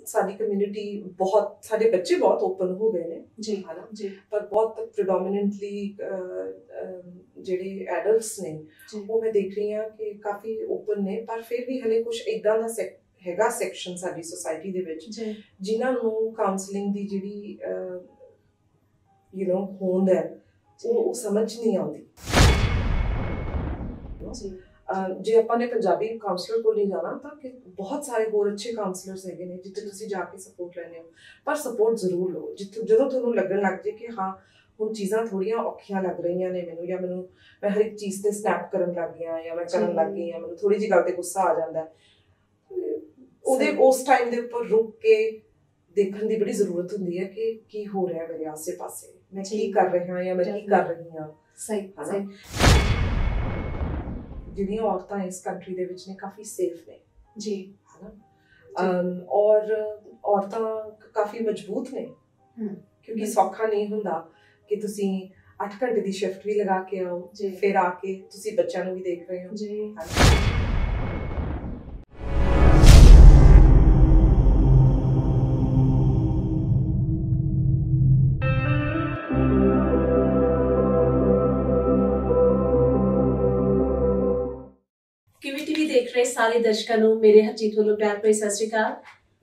साडी community बहुत, साडे बच्चे बहुत ओपन हो गए ने जी है ना जी पर बहुत प्रिडोमिनेंटली ਜਿਹੜੇ ਐਡਲਟਸ ਨੇ ਉਹ ਮੈਂ ਦੇਖ ਰਹੀ ਹਾਂ ਕਿ ਕਾਫੀ ਓਪਨ ਨੇ, ਪਰ ਫਿਰ ਵੀ ਹਲੇ ਕੁਝ ਇਦਾਂ ਦਾ ਹੈਗਾ ਸੈਕਸ਼ਨ ਸਾਡੀ ਸੋਸਾਇਟੀ ਦੇ ਵਿੱਚ ਜਿਨ੍ਹਾਂ ਨੂੰ ਕਾਉਂਸਲਿੰਗ ਦੀ ਜਿਹੜੀ ਹੋਂਦ ਹੈ ਉਹ ਸਮਝ ਨਹੀਂ ਆਉਂਦੀ। ਜੇ ਆਪਾਂ ਨੇ ਪੰਜਾਬੀ ਕਾਉਂਸਲਰ ਕੋਲ ਨਹੀਂ ਜਾਣਾ ਤਾਂ ਕਿ ਬਹੁਤ ਸਾਰੇ ਹੋਰ ਅੱਛੇ ਕਾਉਂਸਲਰਸ ਹੈਗੇ ਨੇ ਜਿੱਥੇ ਤੁਸੀਂ ਜਾ ਕੇ ਸਪੋਰਟ ਲੈਣੇ ਹੋ, ਪਰ ਸਪੋਰਟ ਜ਼ਰੂਰ ਲਓ ਜਦੋਂ ਤੁਹਾਨੂੰ ਲੱਗਣ ਲੱਗ ਜੇ ਕਿ ਹਾਂ ਹੁਣ ਚੀਜ਼ਾਂ ਥੋੜੀਆਂ ਔਖੀਆਂ ਲੱਗ ਰਹੀਆਂ ਨੇ ਮੈਨੂੰ, ਜਾਂ ਮੈਨੂੰ ਮੈਂ ਹਰ ਇੱਕ ਚੀਜ਼ ਤੇ ਸਨੈਪ ਕਰਨ ਲੱਗ ਗਿਆ ਜਾਂ ਮੈਂ ਕਰਨ ਲੱਗ ਗਈ ਜਾਂ ਮੈਨੂੰ ਥੋੜੀ ਜਿਹੀ ਗੱਲ ਤੇ ਗੁੱਸਾ ਆ ਜਾਂਦਾ, ਉਹਦੇ ਉਸ ਟਾਈਮ ਦੇ ਉੱਪਰ ਰੁਕ ਕੇ ਦੇਖਣ ਦੀ ਬੜੀ ਜ਼ਰੂਰਤ ਹੁੰਦੀ ਹੈ ਕਿ ਕੀ ਹੋ ਰਿਹਾ ਮੇਰੇ ਆਸੇ ਪਾਸੇ, ਮੈਂ ਕੀ ਕਰ ਰਿਹਾ ਜਾਂ ਮੈਂ ਕੀ ਕਰ ਰਹੀ ਹਾਂ। ਸਹੀ ਜਿਹੜੀਆਂ ਔਰਤਾਂ ਇਸ ਕੰਟਰੀ ਦੇ ਵਿੱਚ ਨੇ ਕਾਫੀ ਸੇਫ ਨੇ ਜੀ, ਹੈ ਨਾ, ਔਰ ਔਰਤਾਂ ਕਾਫੀ ਮਜ਼ਬੂਤ ਨੇ ਕਿਉਂਕਿ ਸੌਖਾ ਨਹੀਂ ਹੁੰਦਾ ਕਿ ਤੁਸੀਂ 8 ਘੰਟੇ ਦੀ ਸ਼ਿਫਟ ਵੀ ਲਗਾ ਕੇ ਆਓ, ਫਿਰ ਆ ਕੇ ਤੁਸੀਂ ਬੱਚਿਆਂ ਨੂੰ ਵੀ ਦੇਖ ਰਹੇ ਹੋ ਜੀ। देख रहे सारे दर्शकों को मेरे हरजीत वालों प्यार भरी सत श्री अकाल।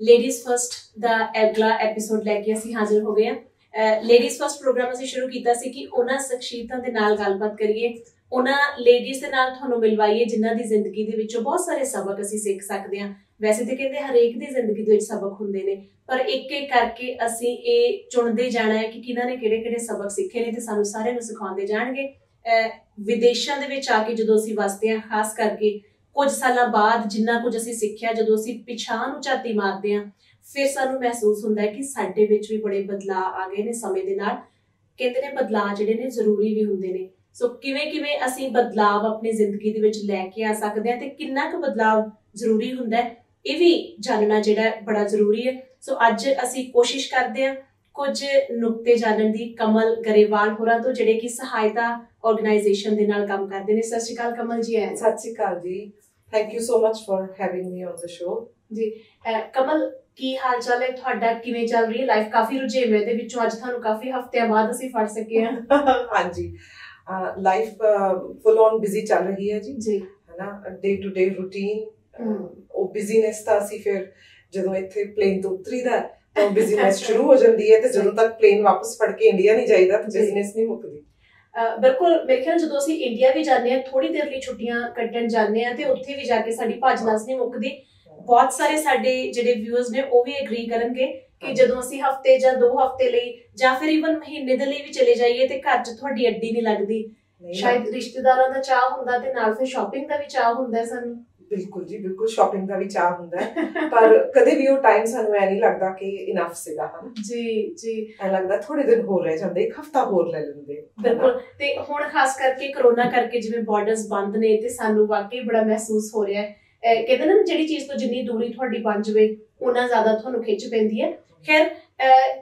लेडीज फर्स्ट दा अगला एपीसोड लैके असीं हाजिर हो गए हैं। लेडीज फर्स्ट प्रोग्राम असीं शुरू कीता सी कि उन्हां शख्सियतां दे नाल गलबात करिए, उन्हां लेडीज दे नाल तुहानूं मिलवाइए जिन्हां दी जिंदगी दे विचों बहुत सारे सबक असीं सीख सकदे हां। वैसे तो कहते हरेक दी जिंदगी दे विच सबक हुंदे ने, पर एक एक करके असीं इह चुणदे जाना है कि किन्हां ने किहड़े-किहड़े सबक सीखे ने ते सानूं सारिआं नूं सिखाउंदे जाणगे। विदेशां दे विच आके जदों असीं वसदे हां, खास करके कुछ साल बाद जिन्ना कुछ असीं सिक्ख्या, जदों असीं पिछां नूं झाती मारदे हां फिर सानूं महसूस हुंदा है कि साडे विच भी बड़े बदलाव आ गए ने समय दे नाल। कहंदे ने बदलाव जिहड़े ने जरूरी भी हुंदे ने। सो किवें असीं बदलाव अपनी जिंदगी दे विच लैके आ सकदे हां ते किन्ना क बदलाव जरूरी हुंदा है इह भी जानना जिहड़ा बड़ा जरूरी है। सो अज असीं कोशिश करदे हां कुछ नुक्ते जानन दी कमल गरेवाल होरां तो, जिहड़े कि सहायता ऑर्गेनाइजेशन दे नाल काम करदे ने। सत श्री अकाल कमल जी। सत श्री अकाल जी, thank you so much for having me on the show जी। कमल की हाल चाल है तुहाडा, किवें चल रही है लाइफ? काफी रुझेवें दे विचों अज तुहानूं काफी हफ्तिਆਂ बाद ਅਸੀਂ ਫੜ ਸਕੇ ਹਾਂ। हाँ जी, लाइफ फुल ऑन बिजी चल रही है जी, है ना, डे टू डे रूटीन। ਉਹ ਬਿਜ਼ੀਨੈਸ ਤਾਂ ਅਸੀਂ ਫਿਰ ਜਦੋਂ ਇੱਥੇ ਪਲੇਨ ਤੋਂ ਉਤਰੀਦਾ ਤਾਂ ਉਹ ਬਿਜ਼ੀਨੈਸ ਸ਼ੁਰੂ ਹੋ ਜਾਂਦੀ ਹੈ ਤੇ ਜਦੋਂ ਤੱਕ ਪਲੇਨ ਵਾਪਸ ਫੜ ਕੇ ਇੰਡੀਆ ਨਹੀਂ ਜਾਈਦਾ ਤਾਂ ਬਿਜ਼ਨੈਸ ਨਹੀਂ ਮੁੱਕਦੀ। बिल्कुल, मेरे ख्याल जो असीं इंडिया भी जाने थोड़ी देर लई छुट्टियां कट्टण जाने ते उत्थे भी जाके साडी भज नस नहीं मुकदी। बहुत सारे साडे जिहड़े व्यूअर्स ने वो भी एग्री करनगे कि जदों असीं हफ्ते जां 2 हफ्ते लई जां फिर इवन महीने दे लई भी चले जाइए ते घर च तुहाडी अड्डी नहीं लगदी। शायद रिश्तेदारां दा चाह हुंदा ते नाल फिर शॉपिंग दा भी चाह हुंदा सानूं। बिल्कुल जी, बिल्कुल शॉपिंग का भी चाह हुंदा है पर कदे भी वो टाइम सानू ऐ नहीं लगदा कि इनफ सीगा, है ना जी जी, ऐ लगदा थोड़े दिन होर रह जांदे, एक हफ्ता होर ले लेंदे। बिल्कुल, ते हुण खास करके कोरोना करके जिवें बॉर्डर्स बंद ने ते सानू वाकई बड़ा महसूस हो रहा है। कहते ना जिहड़ी चीज तो जिन्नी दूरी तुहाडी बन जावे उन्ना ज्यादा तुहानू खिच पैंदी है। खैर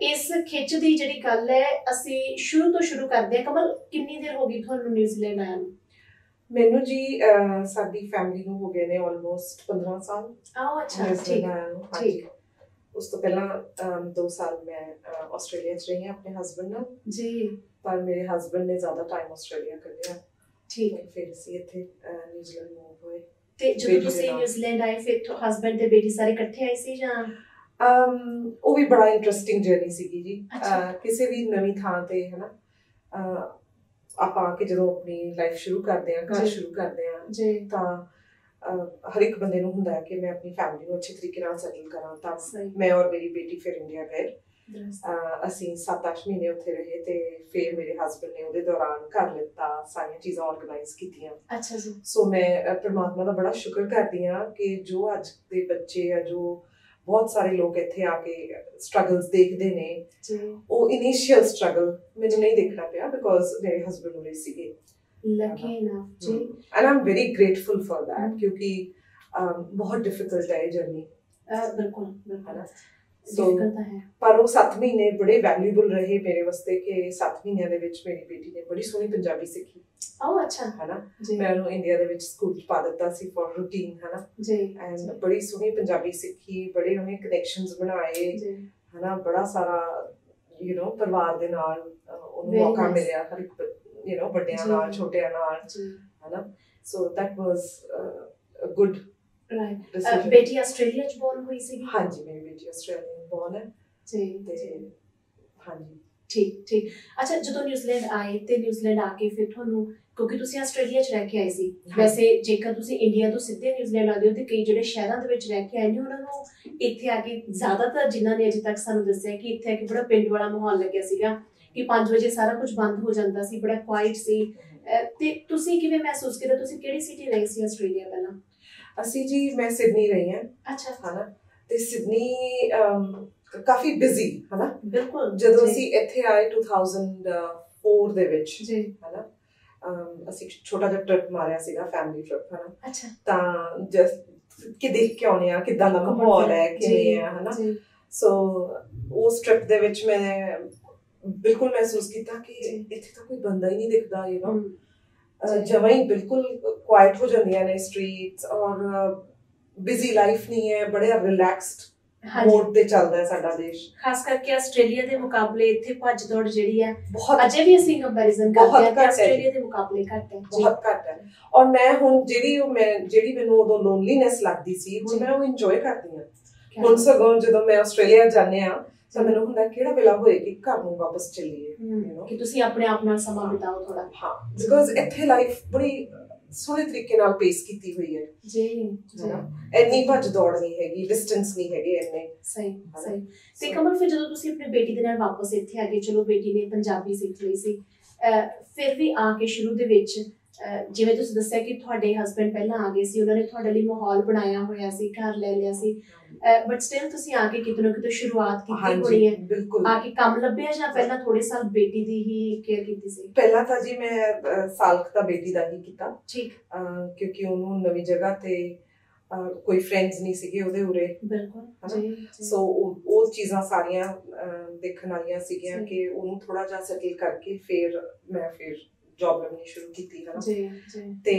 इस खिच दी जिहड़ी गल है असीं शुरू तो शुरू करदे हां। कमल, कितनी देर हो गई तुहानू न्यूजीलैंड आया नूं? मैनू जी साडी फैमिली नूं हो गए ने ऑलमोस्ट 15 साल। अच्छा, ठीक। उस तो पहला 2 साल मैं ऑस्ट्रेलिया च रही हां अपने हस्बैंड नाल जी, पर मेरे हस्बैंड ने ज्यादा टाइम ऑस्ट्रेलिया कड्ढिया। ठीक, फिर असीं इत्थे न्यूजीलैंड मूव होए। ते जदों तुसीं न्यूजीलैंड आए फिर हस्बैंड ते बेटी सारे इकट्ठे आए सी जां? ਉਹ ਵੀ ਬੜਾ ਇੰਟਰਸਟਿੰਗ ਜਰਨੀ ਸੀਗੀ ਜੀ। ਕਿਸੇ ਵੀ ਨਵੀਂ ਥਾਂ ਤੇ, ਹੈ ਨਾ, ਆਪਾਂ ਆ ਕੇ ਜਦੋਂ ਆਪਣੀ ਲਾਈਫ ਸ਼ੁਰੂ ਕਰਦੇ ਆ, ਘਰ ਸ਼ੁਰੂ ਕਰਦੇ ਆ ਤਾਂ ਹਰ ਇੱਕ ਬੰਦੇ ਨੂੰ ਹੁੰਦਾ ਹੈ ਕਿ ਮੈਂ ਆਪਣੀ ਫੈਮਿਲੀ ਨੂੰ ਅੱਛੇ ਤਰੀਕੇ ਨਾਲ ਸੈਟਲ ਕਰਾਂ। ਤਾਂ ਮੈਂ ਔਰ ਮੇਰੀ ਬੇਟੀ ਫਿਰ ਇੰਡੀਆ ਗਏ। ਅਸੀਂ 7-8 ਮਹੀਨੇ ਉੱਥੇ ਰਹੇ ਤੇ ਫਿਰ ਮੇਰੇ ਹਸਬੈਂਡ ਨੇ ਉਹਦੇ ਦੌਰਾਨ ਘਰ ਲਿੱਤਾ, ਸਾਰੀਆਂ ਚੀਜ਼ਾਂ ਆਰਗੇਨਾਈਜ਼ ਕੀਤੀਆਂ। ਅੱਛਾ ਜੀ। ਸੋ ਮੈਂ ਪਰਮਾਤਮਾ ਦਾ ਬੜਾ ਸ਼ੁਕਰ ਕਰਦੀ ਹਾਂ ਕਿ ਜੋ ਅੱਜ ਦੇ ਬੱਚੇ ਆ, ਜੋ बहुत सारे लोग इत्थे आके स्ट्रगल्स देखते ने, वो इनिशियल स्ट्रगल मैंने नहीं देखना पिया बिकॉज मेरे हस्बैंड उरे सीगे। लकी इनफ जी, and I am very grateful for that क्योंकि बहुत डिफिकल्ट है ये जर्नी। बिल्कुल बिल्कुल सो पर वो 7 महीने बड़े वैल्यूएबल रहे मेरे वास्ते कि 7 महीनों दे विच मेरी बेटी ने बड़ी सोहनी पंजाबी सीखी। ਉਹ ਅੱਛਾ ਹੈ ਨਾ। ਜੀ ਮੈਂ ਉਹਨੂੰ ਇੰਡੀਆ ਦੇ ਵਿੱਚ ਸਕੂਲ 'ਚ ਪਾ ਦਿੱਤਾ ਸੀ ਫॉर ਰੂਟੀਨ, ਹੈ ਨਾ। ਜੀ ਐਂਡ ਬੜੀ ਸੋਹਣੀ ਪੰਜਾਬੀ ਸਿੱਖੀ, ਬੜੇ ਉਹਨੇ ਕਨੈਕਸ਼ਨਸ ਬਣਾਏ, ਜੀ ਹੈ ਨਾ। ਬੜਾ ਸਾਰਾ ਪਰਿਵਾਰ ਦੇ ਨਾਲ ਉਹਨੂੰ Very ਮੌਕਾ nice. ਮਿਲਿਆ, ਹਰ ਇੱਕ ਵੱਡਿਆਂ ਜੀ। ਨਾਲ ਛੋਟਿਆਂ ਨਾਲ, ਜੀ ਹੈ ਨਾ। So that was a good right. Decision. ਬੇਟੀ ਆਸਟ੍ਰੇਲੀਆ ਚ ਬੋਰਨ ਹੋਈ ਸੀਗੀ? ਹਾਂਜੀ, ਮੇਰੀ ਬੇਟੀ ਆਸਟ੍ਰੇਲੀਅਨ ਬੋਰਨ ਹੈ ਜੀ ਤੇ ਹਾਂਜੀ। ਠੀਕ ਠੀਕ। ਅੱਛਾ, ਜਦੋਂ ਨਿਊਜ਼ੀਲੈਂਡ ਆਏ ਤੇ ਨਿਊਜ਼ੀਲੈਂਡ ਆ ਕੇ ਫਿਰ ਤੁਹਾਨੂੰ, ਕਿਉਂਕਿ ਤੁਸੀਂ ਆਸਟ੍ਰੇਲੀਆ ਚ ਰਹਿ ਕੇ ਆਏ ਸੀ, ਵੈਸੇ ਜੇਕਰ ਤੁਸੀਂ ਇੰਡੀਆ ਤੋਂ ਸਿੱਧੇ ਨਿਊਜ਼ੀਲੈਂਡ ਆਉਂਦੇ ਹੋ ਤੇ ਕਈ ਜਿਹੜੇ ਸ਼ਹਿਰਾਂ ਦੇ ਵਿੱਚ ਰਹਿ ਕੇ ਆਏ ਨੇ ਉਹਨਾਂ ਨੂੰ ਇੱਥੇ ਆ ਕੇ, ਜ਼ਿਆਦਾਤਰ ਜਿਨ੍ਹਾਂ ਨੇ ਅਜੇ ਤੱਕ ਸਾਨੂੰ ਦੱਸਿਆ ਕਿ ਇੱਥੇ ਆ ਕੇ ਬੜਾ ਪਿੰਡ ਵਾਲਾ ਮਾਹੌਲ ਲੱਗਿਆ ਸੀਗਾ ਕਿ 5 ਵਜੇ ਸਾਰਾ ਕੁਝ ਬੰਦ ਹੋ ਜਾਂਦਾ ਸੀ, ਬੜਾ ਕੁਆਇਟ ਸੀ। ਤੇ ਤੁਸੀਂ ਕਿਵੇਂ ਮਹਿਸੂਸ ਕੀਤਾ? ਤੁਸੀਂ ਕਿਹੜੀ ਸਿਟੀ ਰਹੇ ਸੀ ਆਸਟ੍ਰੇਲੀਆ ਪਹਿਲਾਂ? ਅਸੀਂ ਜੀ, ਮੈਂ ਸਿਡਨੀ ਰਹੀ ਹਾਂ। ਅੱਛਾ, ਹੈ ਨਾ। ਤੇ ਸਿਡਨੀ ਕਾਫੀ ਬਿਜ਼ੀ, ਹੈ ਨਾ। ਬਿਲਕੁਲ। ਜਦੋਂ ਅਸੀਂ ਇੱਥੇ ਆਏ 2004 ਦੇ ਵਿੱਚ, ਜੀ, ਹੈ ਨਾ, ਅਸੀਂ ਛੋਟਾ ਜਿਹਾ ਟ੍ਰਿਪ ਮਾਰਿਆ ਸੀਗਾ, ਫੈਮਿਲੀ ਟ੍ਰਿਪ, ਹੈ ਨਾ। ਅੱਛਾ, ਤਾਂ ਜਸਟ ਕਿ ਦੇਖ ਕੇ ਆਉਂਦੇ ਆ ਕਿੱਦਾਂ ਦਾ ਮਾਹੌਲ ਹੈ, ਕਿਵੇਂ ਹੈ ਨਾ। ਸੋ ਉਸ ਟ੍ਰਿਪ ਦੇ ਵਿੱਚ ਮੈਂ ਬਿਲਕੁਲ ਮਹਿਸੂਸ ਕੀਤਾ ਕਿ ਇੱਥੇ ਤਾਂ ਕੋਈ ਬੰਦਾ ਹੀ ਨਹੀਂ ਦਿਖਦਾ, ਜਮਾਂ ਹੀ ਬਿਲਕੁਲ ਕੁਆਇਟ ਹੋ ਜਾਂਦੀਆਂ ਨੇ ਸਟਰੀਟਸ, ਔਰ ਬਿਜ਼ੀ ਲਾਈਫ ਨਹੀਂ ਹੈ, ਬੜੇ ਰਿਲੈਕਸਡ ਮੋਡ ਤੇ ਚੱਲਦਾ ਹੈ ਸਾਡਾ ਦੇਸ਼। ਖਾਸ ਕਰਕੇ ਆਸਟ੍ਰੇਲੀਆ ਦੇ ਮੁਕਾਬਲੇ ਇੱਥੇ ਭੱਜ ਦੌੜ ਜਿਹੜੀ ਹੈ ਬਹੁਤ, ਅਜੇ ਵੀ ਅਸੀਂ ਕੰਪੈਰੀਜ਼ਨ ਕਰਦੇ ਹਾਂ ਕਿ ਆਸਟ੍ਰੇਲੀਆ ਦੇ ਮੁਕਾਬਲੇ ਘੱਟ ਹੈ, ਬਹੁਤ ਘੱਟ ਹੈ। ਔਰ ਮੈਂ ਹੁਣ ਜਿਹੜੀ ਮੈਨੂੰ ਉਦੋਂ ਲੋਨਲੀਨੈਸ ਲੱਗਦੀ ਸੀ, ਹੁਣ ਮੈਂ ਉਹ ਇੰਜੋਏ ਕਰਦੀ ਹਾਂ। ਹੁਣ ਸਗੋਂ ਜਦੋਂ ਮੈਂ ਆਸਟ੍ਰੇਲੀਆ ਜਾਂਦੇ ਆ ਤਾਂ ਮੈਨੂੰ ਹੁੰਦਾ ਕਿਹੜਾ ਵੇਲਾ ਹੋਏ ਕਿ ਘਰ ਨੂੰ ਵਾਪਸ ਚੱਲੀਏ, ਕਿ ਤੁਸੀਂ ਆਪਣੇ ਆਪ ਨਾਲ ਸਮਾਂ ਬਿਤਾਓ ਥੋੜਾ। ਹਾਂ, ਬਿਕੋਜ਼ ਇੱਥੇ ਲਾਈਫ ਬੜੀ ਸੋਹਣੇ ਤਰੀਕੇ ਨਾਲ ਪੇਸ ਕੀਤੀ ਹੋਈ ਹੈ ਜੀ, ਇੰਨੀ ਭੱਜ ਦੌੜ ਨਹੀਂ ਹੈਗੀ, ਡਿਸਟੈਂਸ ਨਹੀਂ ਹੈਗੇ ਇੰਨੇ। ਸਹੀ ਸਹੀ। ਤੇ ਕਮਲ, ਫਿਰ ਜਦੋਂ ਤੁਸੀਂ ਆਪਣੀ ਬੇਟੀ ਦੇ ਨਾਲ ਵਾਪਸ ਇੱਥੇ ਆ ਗਏ, ਚਲੋ ਬੇਟੀ ਨੇ ਪੰਜਾਬੀ ਸਿੱਖ ਲਈ ਸੀ, ਫਿਰ ਵੀ ਆ ਕੇ ਸ਼ੁਰੂ ਦੇ ਵਿੱਚ ਜਿਵੇਂ ਤੁਸੀਂ ਦੱਸਿਆ ਕਿ ਤੁਹਾਡੇ ਹਸਬੈਂਡ ਪਹਿਲਾਂ ਆ ਗਏ ਸੀ, ਉਹਨਾਂ ਨੇ ਤੁਹਾਡੇ ਲਈ ਮਾਹੌਲ ਬਣਾਇਆ ਹੋਇਆ ਸੀ, ਘਰ ਲੈ ਲਿਆ ਸੀ, ਬਟ ਸਟਿਲ ਤੁਸੀਂ ਆ ਕੇ ਕਿਤੇ ਨਾ ਕਿਤੇ ਸ਼ੁਰੂਆਤ ਕੀਤੀ ਹੋਣੀ ਹੈ। ਬਿਲਕੁਲ। ਆ ਕੇ ਕੰਮ ਲੱਭਿਆ ਜਾਂ ਪਹਿਲਾਂ ਥੋੜੇ ਸਾਲ ਬੇਟੀ ਦੀ ਹੀ ਕੇਅਰ ਕੀਤੀ ਸੀ? ਪਹਿਲਾਂ ਤਾਂ ਜੀ ਮੈਂ ਸਾਲ ਤਾਂ ਬੇਟੀ ਦਾ ਹੀ ਕੀਤਾ। ਠੀਕ। ਕਿਉਂਕਿ ਉਹਨੂੰ ਨਵੀਂ ਜਗ੍ਹਾ ਤੇ ਕੋਈ ਫਰੈਂਡਸ ਨਹੀਂ ਸੀਗੇ ਉਹਦੇ ਉਰੇ। ਬਿਲਕੁਲ। ਸੋ ਉਹ ਚੀਜ਼ਾਂ ਸਾਰੀਆਂ ਦੇਖਣ ਵਾਲੀਆਂ ਸੀਗੀਆਂ ਕਿ ਉਹਨੂੰ ਥੋੜਾ ਜਿਹਾ ਸੈਟਲ ਕਰਕੇ ਫਿਰ ਜੌਬ ਲੱਭਣੀ ਸ਼ੁਰੂ ਕੀਤੀ, ਹੈ ਨਾ। ਤੇ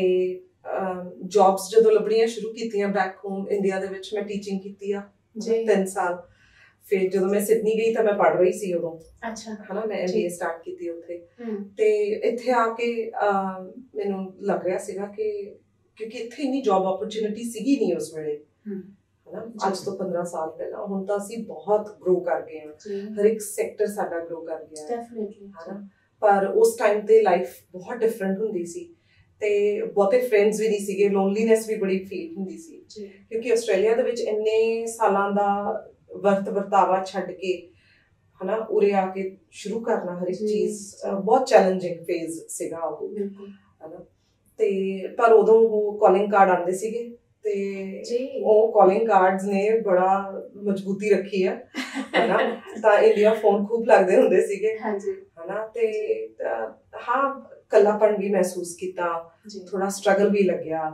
ਜੌਬਸ ਜਦੋਂ ਲੱਭਣੀਆਂ ਸ਼ੁਰੂ ਕੀਤੀਆਂ ਬੈਕ ਹੋਮ ਇੰਡੀਆ ਦੇ ਵਿੱਚ, ਮੈਂ ਟੀਚਿੰਗ ਕੀਤੀ ਆ 3 ਸਾਲ। ਫਿਰ ਜਦੋਂ ਮੈਂ ਸਿਡਨੀ ਗਈ ਤਾਂ ਮੈਂ ਪੜ੍ਹ ਰਹੀ ਸੀ ਉਦੋਂ, ਹਨਾ, ਮੈਂ MBA ਸਟਾਰਟ ਕੀਤੀ ਉੱਥੇ। ਤੇ ਇੱਥੇ ਆ ਕੇ ਮੈਨੂੰ ਲੱਗ ਰਿਹਾ ਸੀਗਾ ਕਿ ਕਿਉਂਕਿ ਇੱਥੇ ਇੰਨੀ ਜੌਬ ਓਪਰਚੁਨਿਟੀ ਸੀਗੀ ਨਹੀਂ ਉਸ ਵੇਲੇ, ਹਨਾ, ਅੱਜ ਤੋਂ 15 ਸਾਲ ਪਹਿਲਾਂ। ਹੁਣ ਤਾਂ ਅਸੀਂ ਬਹੁਤ ਗਰੋ ਕਰ ਗਏ ਹਾਂ, ਹਰ ਇੱਕ ਸੈਕਟਰ ਸਾਡਾ ਗਰੋ ਕਰ ਗਿਆ ਹੈ, ਹਨਾ। ਪਰ ਉਸ ਟਾਈਮ ਤੇ ਲਾਈਫ ਬਹੁਤ ਡਿਫਰੈਂਟ ਹੁੰਦੀ ਸੀ ਤੇ ਬਹੁਤੇ ਫਰੈਂਡਸ ਵੀ ਨਹੀਂ ਸੀਗੇ, ਲੋਨਲੀਨੈਸ ਵੀ ਬੜੀ ਫੀਲ ਹੁੰਦੀ ਸੀ ਕਿਉਂਕਿ ਆਸਟ੍ਰੇਲੀਆ ਦੇ ਵਿੱਚ ਇੰਨੇ ਸਾਲਾਂ ਦਾ ਵਰਤਾਵਾ ਛੱਡ ਕੇ, ਹਨਾ, ਉਰੇ ਆ ਕੇ ਸ਼ੁਰੂ ਕਰਨਾ ਹਰ ਇੱਕ ਚੀਜ਼ ਬਹੁਤ ਚੈਲੰਜਿੰਗ ਫੇਜ਼ ਸੀਗਾ ਉਹ, ਹਨਾ। ਤੇ ਪਰ ਉਦੋਂ ਉਹ ਕਾਲਿੰਗ ਕਾਰਡ ਆਉਂਦੇ ਸੀਗੇ ਤੇ ਉਹ ਕਾਲਿੰਗ ਕਾਰਡਸ ਨੇ ਬੜਾ ਮਜ਼ਬੂਤੀ ਰੱਖੀ ਹੈ, ਹਨਾ। ਤਾਂ ਇੰਡੀਆ ਫੋਨ ਖੂਬ ਲੱਗਦੇ ਹੁੰਦੇ ਸੀਗੇ, ਹਨਾ। ਤੇ ਹਾਂ, ਕੱਲਾਪਣ ਵੀ ਮਹਿਸੂਸ ਕੀਤਾ, ਥੋੜਾ ਸਟਰਗਲ ਵੀ ਲੱਗਿਆ,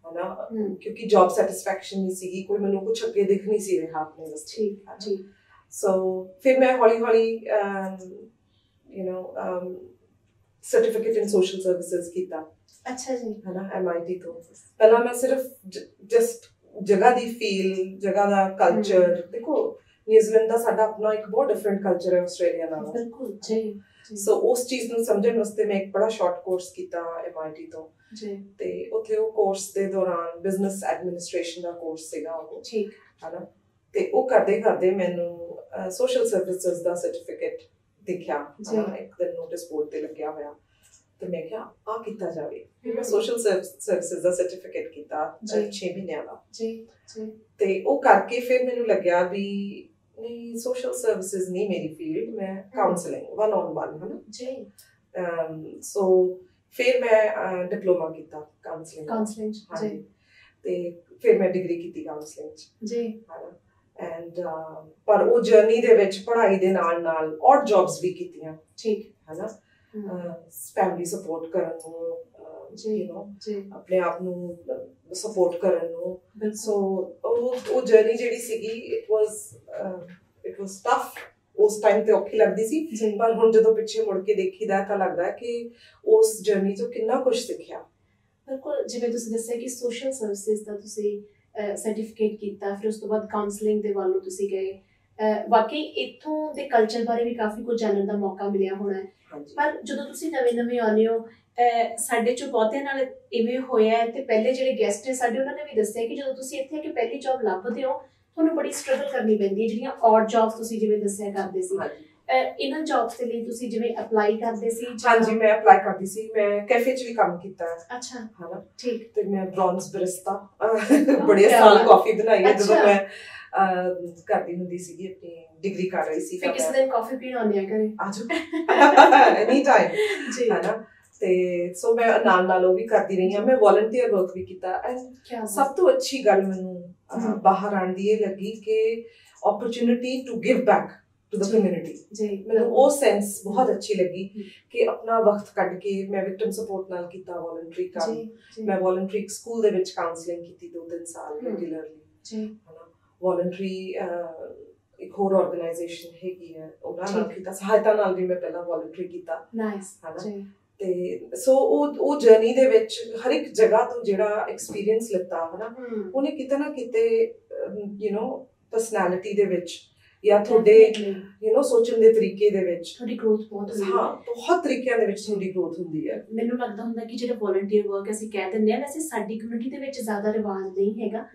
ਹਨਾ, ਕਿਉਂਕਿ ਜੌਬ ਸੈਟਿਸਫੈਕਸ਼ਨ ਨਹੀਂ ਸੀਗੀ, ਕੋਈ ਮੈਨੂੰ ਕੁਛ ਅੱਗੇ ਦਿਖ ਨਹੀਂ ਸੀ ਰਿਹਾ ਆਪਣੇ ਵਾਸਤੇ। ਸੋ ਫਿਰ ਮੈਂ ਹੌਲੀ ਹੌਲੀ ਸਰਟੀਫਿਕੇਟ ਇਨ ਸੋਸ਼ਲ ਸਰਵਿਸਿਜ਼ ਕੀਤਾ। ਅੱਛਾ ਜੀ। ਹਨਾ, MIT ਤੋਂ। ਪਹਿਲਾਂ ਮੈਂ ਸਿਰਫ ਜਸਟ ਜਗ੍ਹਾ ਦੀ ਫੀਲ, ਜਗ੍ਹਾ ਦਾ ਕਲਚਰ, ਦੇਖੋ ਨਿਊਜ਼ੀਲੈਂਡ ਦਾ ਸਾਡਾ ਆਪਣਾ ਇੱਕ ਬਹੁਤ ਡਿਫਰੈਂਟ ਕਲਚਰ ਹੈ ਆਸਟ੍ਰੇਲੀਆ ਨਾਲੋਂ। ਬਿਲਕੁਲ ਜੀ। ਸੋ ਉਸ ਚੀਜ਼ ਨੂੰ ਸਮਝਣ ਵਾਸਤੇ ਮੈਂ ਇੱਕ ਬੜਾ ਸ਼ਾਰਟ ਕੋਰਸ ਕੀਤਾ MIT ਤੋਂ ਜੀ। ਤੇ ਉੱਥੇ ਉਹ ਕੋਰਸ ਦੇ ਦੌਰਾਨ ਬਿਜ਼ਨਸ ਐਡਮਿਨਿਸਟ੍ਰੇਸ਼ਨ ਦਾ ਕੋਰਸ ਸੀਗਾ ਉਹ, ਠੀਕ, ਹਨਾ। ਤੇ ਉਹ ਕਰਦੇ ਕਰਦੇ ਮੈਨੂੰ ਸੋਸ਼ਲ ਸਰਵਿਸਿਜ਼ ਦਾ ਸਰਟੀਫਿਕੇਟ ਦਿਖਿਆ, ਇੱਕ ਦਿਨ ਨੋਟਿਸ ਬੋਰਡ ਤੇ ਲੱਗਿਆ ਹੋਇਆ। ਤੇ ਮੈਂ ਕਿਹਾ ਆ ਕੀਤਾ ਜਾਵੇ, ਫਿਰ ਮੈਂ ਸੋਸ਼ਲ ਸਰਵਿਸਿਜ਼ ਦਾ ਸਰਟੀਫਿਕੇਟ ਕੀਤਾ 6 ਮਹੀਨਿਆਂ ਦਾ ਜੀ। ਤੇ ਉਹ ਕਰਕੇ ਫਿਰ ਮੈਨੂੰ ਲੱਗਿਆ ਵੀ ਨਹੀਂ, ਸੋਸ਼ਲ ਸਰਵਿਸਿਜ਼ ਨਹੀਂ ਮੇਰੀ ਫੀਲਡ, ਮੈਂ ਕਾਉਂਸਲਿੰਗ 1-on-1, ਹਨਾ ਜੀ। ਸੋ ਫਿਰ ਮੈਂ ਡਿਪਲੋਮਾ ਕੀਤਾ ਕਾਉਂਸਲਿੰਗ ਜੀ, ਤੇ ਫਿਰ ਮੈਂ ਡਿਗਰੀ ਕੀਤੀ ਕਾਉਂਸਲਿੰਗ 'ਚ ਜੀ, ਹਨਾ। ਐਂਡ ਪਰ ਉਹ ਜਰਨੀ ਦੇ ਵਿੱਚ ਪੜ੍ਹਾਈ ਦੇ ਨਾਲ ਨਾਲ ਔਰ ਜੌਬਸ ਵੀ ਕੀਤੀਆਂ, ਠੀਕ, ਹਨਾ। ਫੈਮਿਲੀ ਸਪੋਰਟ ਕਰਨ ਨੂੰ, ਆਪਣੇ ਆਪ ਨੂੰ ਸਪੋਰਟ ਕਰਨ ਨੂੰ। ਸੋ ਉਹ ਜਰਨੀ ਜਿਹੜੀ ਸੀਗੀ, ਇਟ ਵਾਜ਼ ਟਫ, ਉਸ ਟਾਈਮ ਤੇ ਔਖੀ ਲੱਗਦੀ ਸੀ, ਪਰ ਹੁਣ ਜਦੋਂ ਪਿੱਛੇ ਮੁੜ ਕੇ ਦੇਖੀਦਾ ਤਾਂ ਲੱਗਦਾ ਕਿ ਉਸ ਜਰਨੀ ਤੋਂ ਕਿੰਨਾ ਕੁਝ ਸਿੱਖਿਆ। ਬਿਲਕੁਲ, ਜਿਵੇਂ ਤੁਸੀਂ ਦੱਸਿਆ ਕਿ ਸੋਸ਼ਲ ਸਰਵਿਸਿਜ਼ ਦਾ ਤੁਸੀਂ ਸਰਟੀਫਿਕੇਟ ਕੀਤਾ, ਫਿਰ ਉਸ ਤੋਂ ਬਾਅਦ ਕਾਉਂਸਲਿੰਗ ਦੇ ਵੱਲੋਂ ਤੁਸੀਂ ਗਏ। ਵਾਕਈ ਇੱਥੋਂ ਦੇ ਕਲਚਰ ਬਾਰੇ ਵੀ ਕਾਫੀ ਕੁਝ ਜਾਣਨ ਦਾ ਮੌਕਾ ਮਿਲਿਆ ਹੋਣਾ ਹੈ। ਪਰ ਜਦੋਂ ਤੁਸੀਂ ਨਵੇਂ ਆਉਂਦੇ ਹੋ, ਸਾਡੇ ਚੋਂ ਬਹੁਤਿਆਂ ਨਾਲ ਇਵੇਂ ਹੋਇਆ, ਤੇ ਪਹਿਲੇ ਜਿਹੜੇ ਗੈਸਟ ਨੇ ਸਾਡੇ ਉਹਨਾਂ ਨੇ ਵੀ ਦੱਸਿਆ ਕਿ ਜਦੋਂ ਤੁਸੀਂ ਇੱਥੇ ਆ ਕੇ ਪਹਿਲੀ ਜੌਬ ਲੱਭਦੇ ਹੋ ਤੁਹਾਨੂੰ ਬੜੀ ਸਟਰਗਲ ਕਰਨੀ ਪੈਂਦੀ ਹੈ, ਜਿਹੜੀਆਂ ਔਡ ਜੌਬਸ ਤੁਸੀਂ ਜਿਵੇਂ ਦੱਸਿਆ ਕਰਦੇ ਸੀ। ਇਹਨਾਂ ਜੌਬਸ ਦੇ ਲਈ ਤੁਸੀਂ ਜਿਵੇਂ ਅਪਲਾਈ ਕਰਦੇ ਸੀ? ਹਾਂਜੀ, ਮੈਂ ਅਪਲਾਈ ਕਰਦੀ ਸੀ। ਮੈਂ ਕੈਫੇ 'ਚ ਵੀ ਕੰਮ ਕੀਤਾ ਹੈ। ਅੱਛਾ, ਹਾਂ ਠੀਕ। ਤੇ ਮੈਂ ਬ੍ਰੌਂਜ਼ ਬਰਿਸਤਾ ਬੜੇ ਸਾਲ ਕਾਫੀ ਬਣਾਈ ਹੈ ਜਦੋਂ ਮੈਂ ਕਰਦੀ ਹੁੰਦੀ ਸੀਗੀ, ਆਪਣੀ ਡਿਗਰੀ ਕਰ ਰਹੀ ਸੀ। ਫਿਰ ਕਿਸੇ ਦਿਨ ਕਾਫੀ ਪੀਣ ਆਉਂਦੇ ਆ ਘਰੇ? ਆਜੋ ਐਨੀ ਟਾਈਮ ਜੀ, ਹੈ ਨਾ। ਤੇ ਸੋ ਮੈਂ ਨਾਲ ਉਹ ਵੀ ਕਰਦੀ ਰਹੀ ਹਾਂ। ਮੈਂ ਵੋਲੰਟੀਅਰ ਵਰਕ ਵੀ ਕੀਤਾ। ਸਭ ਤੋਂ ਅੱਛੀ ਗੱਲ ਮੈਨੂੰ ਬਾਹਰ ਆਉਣ ਦੀ ਇਹ ਲੱਗੀ ਕਿ opportunity to give back to the community. ਮੈਨੂੰ ਉਹ ਸੈਂਸ ਬਹੁਤ ਅੱਛੀ ਲੱਗੀ ਕਿ ਆਪਣਾ ਵਕਤ ਕੱਢ ਕੇ ਮੈਂ ਵਿਕਟਮ ਸਪੋਰਟ ਨਾਲ ਕੀਤਾ ਵੋਲੰਟਰੀ ਕੰਮ। ਮੈਂ ਵੋਲੰਟਰੀ ਸਕੂਲ ਦੇ ਵਿੱਚ ਕਾਉਂਸਲਿੰਗ ਕੀਤੀ 2-3 ਸਾਲ ਰੈਗੂਲਰਲੀ। ਵੋਲੰਟਰੀ ਇੱਕ ਹੋਰ ਆਰਗੇਨਾਈਜੇਸ਼ਨ ਹੈਗੀ ਹੈ, ਉਹਨਾਂ ਨਾਲ ਕੀਤਾ। ਸਹਾਇਤਾ ਨਾਲ ਵੀ ਮੈਂ ਪਹਿਲਾਂ ਵੋਲੰਟਰੀ ਕੀਤਾ। ਨਾਈਸ, ਹਨਾ। ਤੇ ਸੋ ਉਹ ਜਰਨੀ ਦੇ ਵਿੱਚ ਹਰ ਇੱਕ ਜਗ੍ਹਾ ਤੋਂ ਜਿਹੜਾ ਐਕਸਪੀਰੀਅੰਸ ਲਿੱਤਾ ਹਨਾ, ਉਹਨੇ ਕਿਤੇ ਨਾ ਕਿਤੇ ਪਰਸਨੈਲਿਟੀ ਦੇ ਵਿੱਚ ਜਾਂ ਤੁਹਾਡੇ ਸੋਚਣ ਦੇ ਤਰੀਕੇ ਦੇ ਵਿੱਚ ਤੁਹਾਡੀ ਗਰੋਥ ਬਹੁਤ ਹੁੰਦੀ ਹੈ। ਹਾਂ, ਬਹੁਤ ਤਰੀਕਿਆਂ ਦੇ ਵਿੱਚ ਤੁਹਾਡੀ ਗਰੋਥ ਹੁੰਦੀ ਹੈ। ਮੈਨੂੰ ਲੱਗਦਾ ਹੁੰਦਾ ਕਿ ਜਿਹੜਾ ਵੋਲੰਟੀਅਰ ਵਰਕ ਅਸੀਂ ਕਹਿ ਦਿੰਦੇ ਹਾਂ, ਵੈਸੇ ਸਾਡੀ ਕਮਿਊਨਿਟੀ ਦੇ ਵਿੱਚ ਜ਼ਿਆਦਾ ਰਿਵਾਜ ਨਹੀਂ ਹੈਗਾ,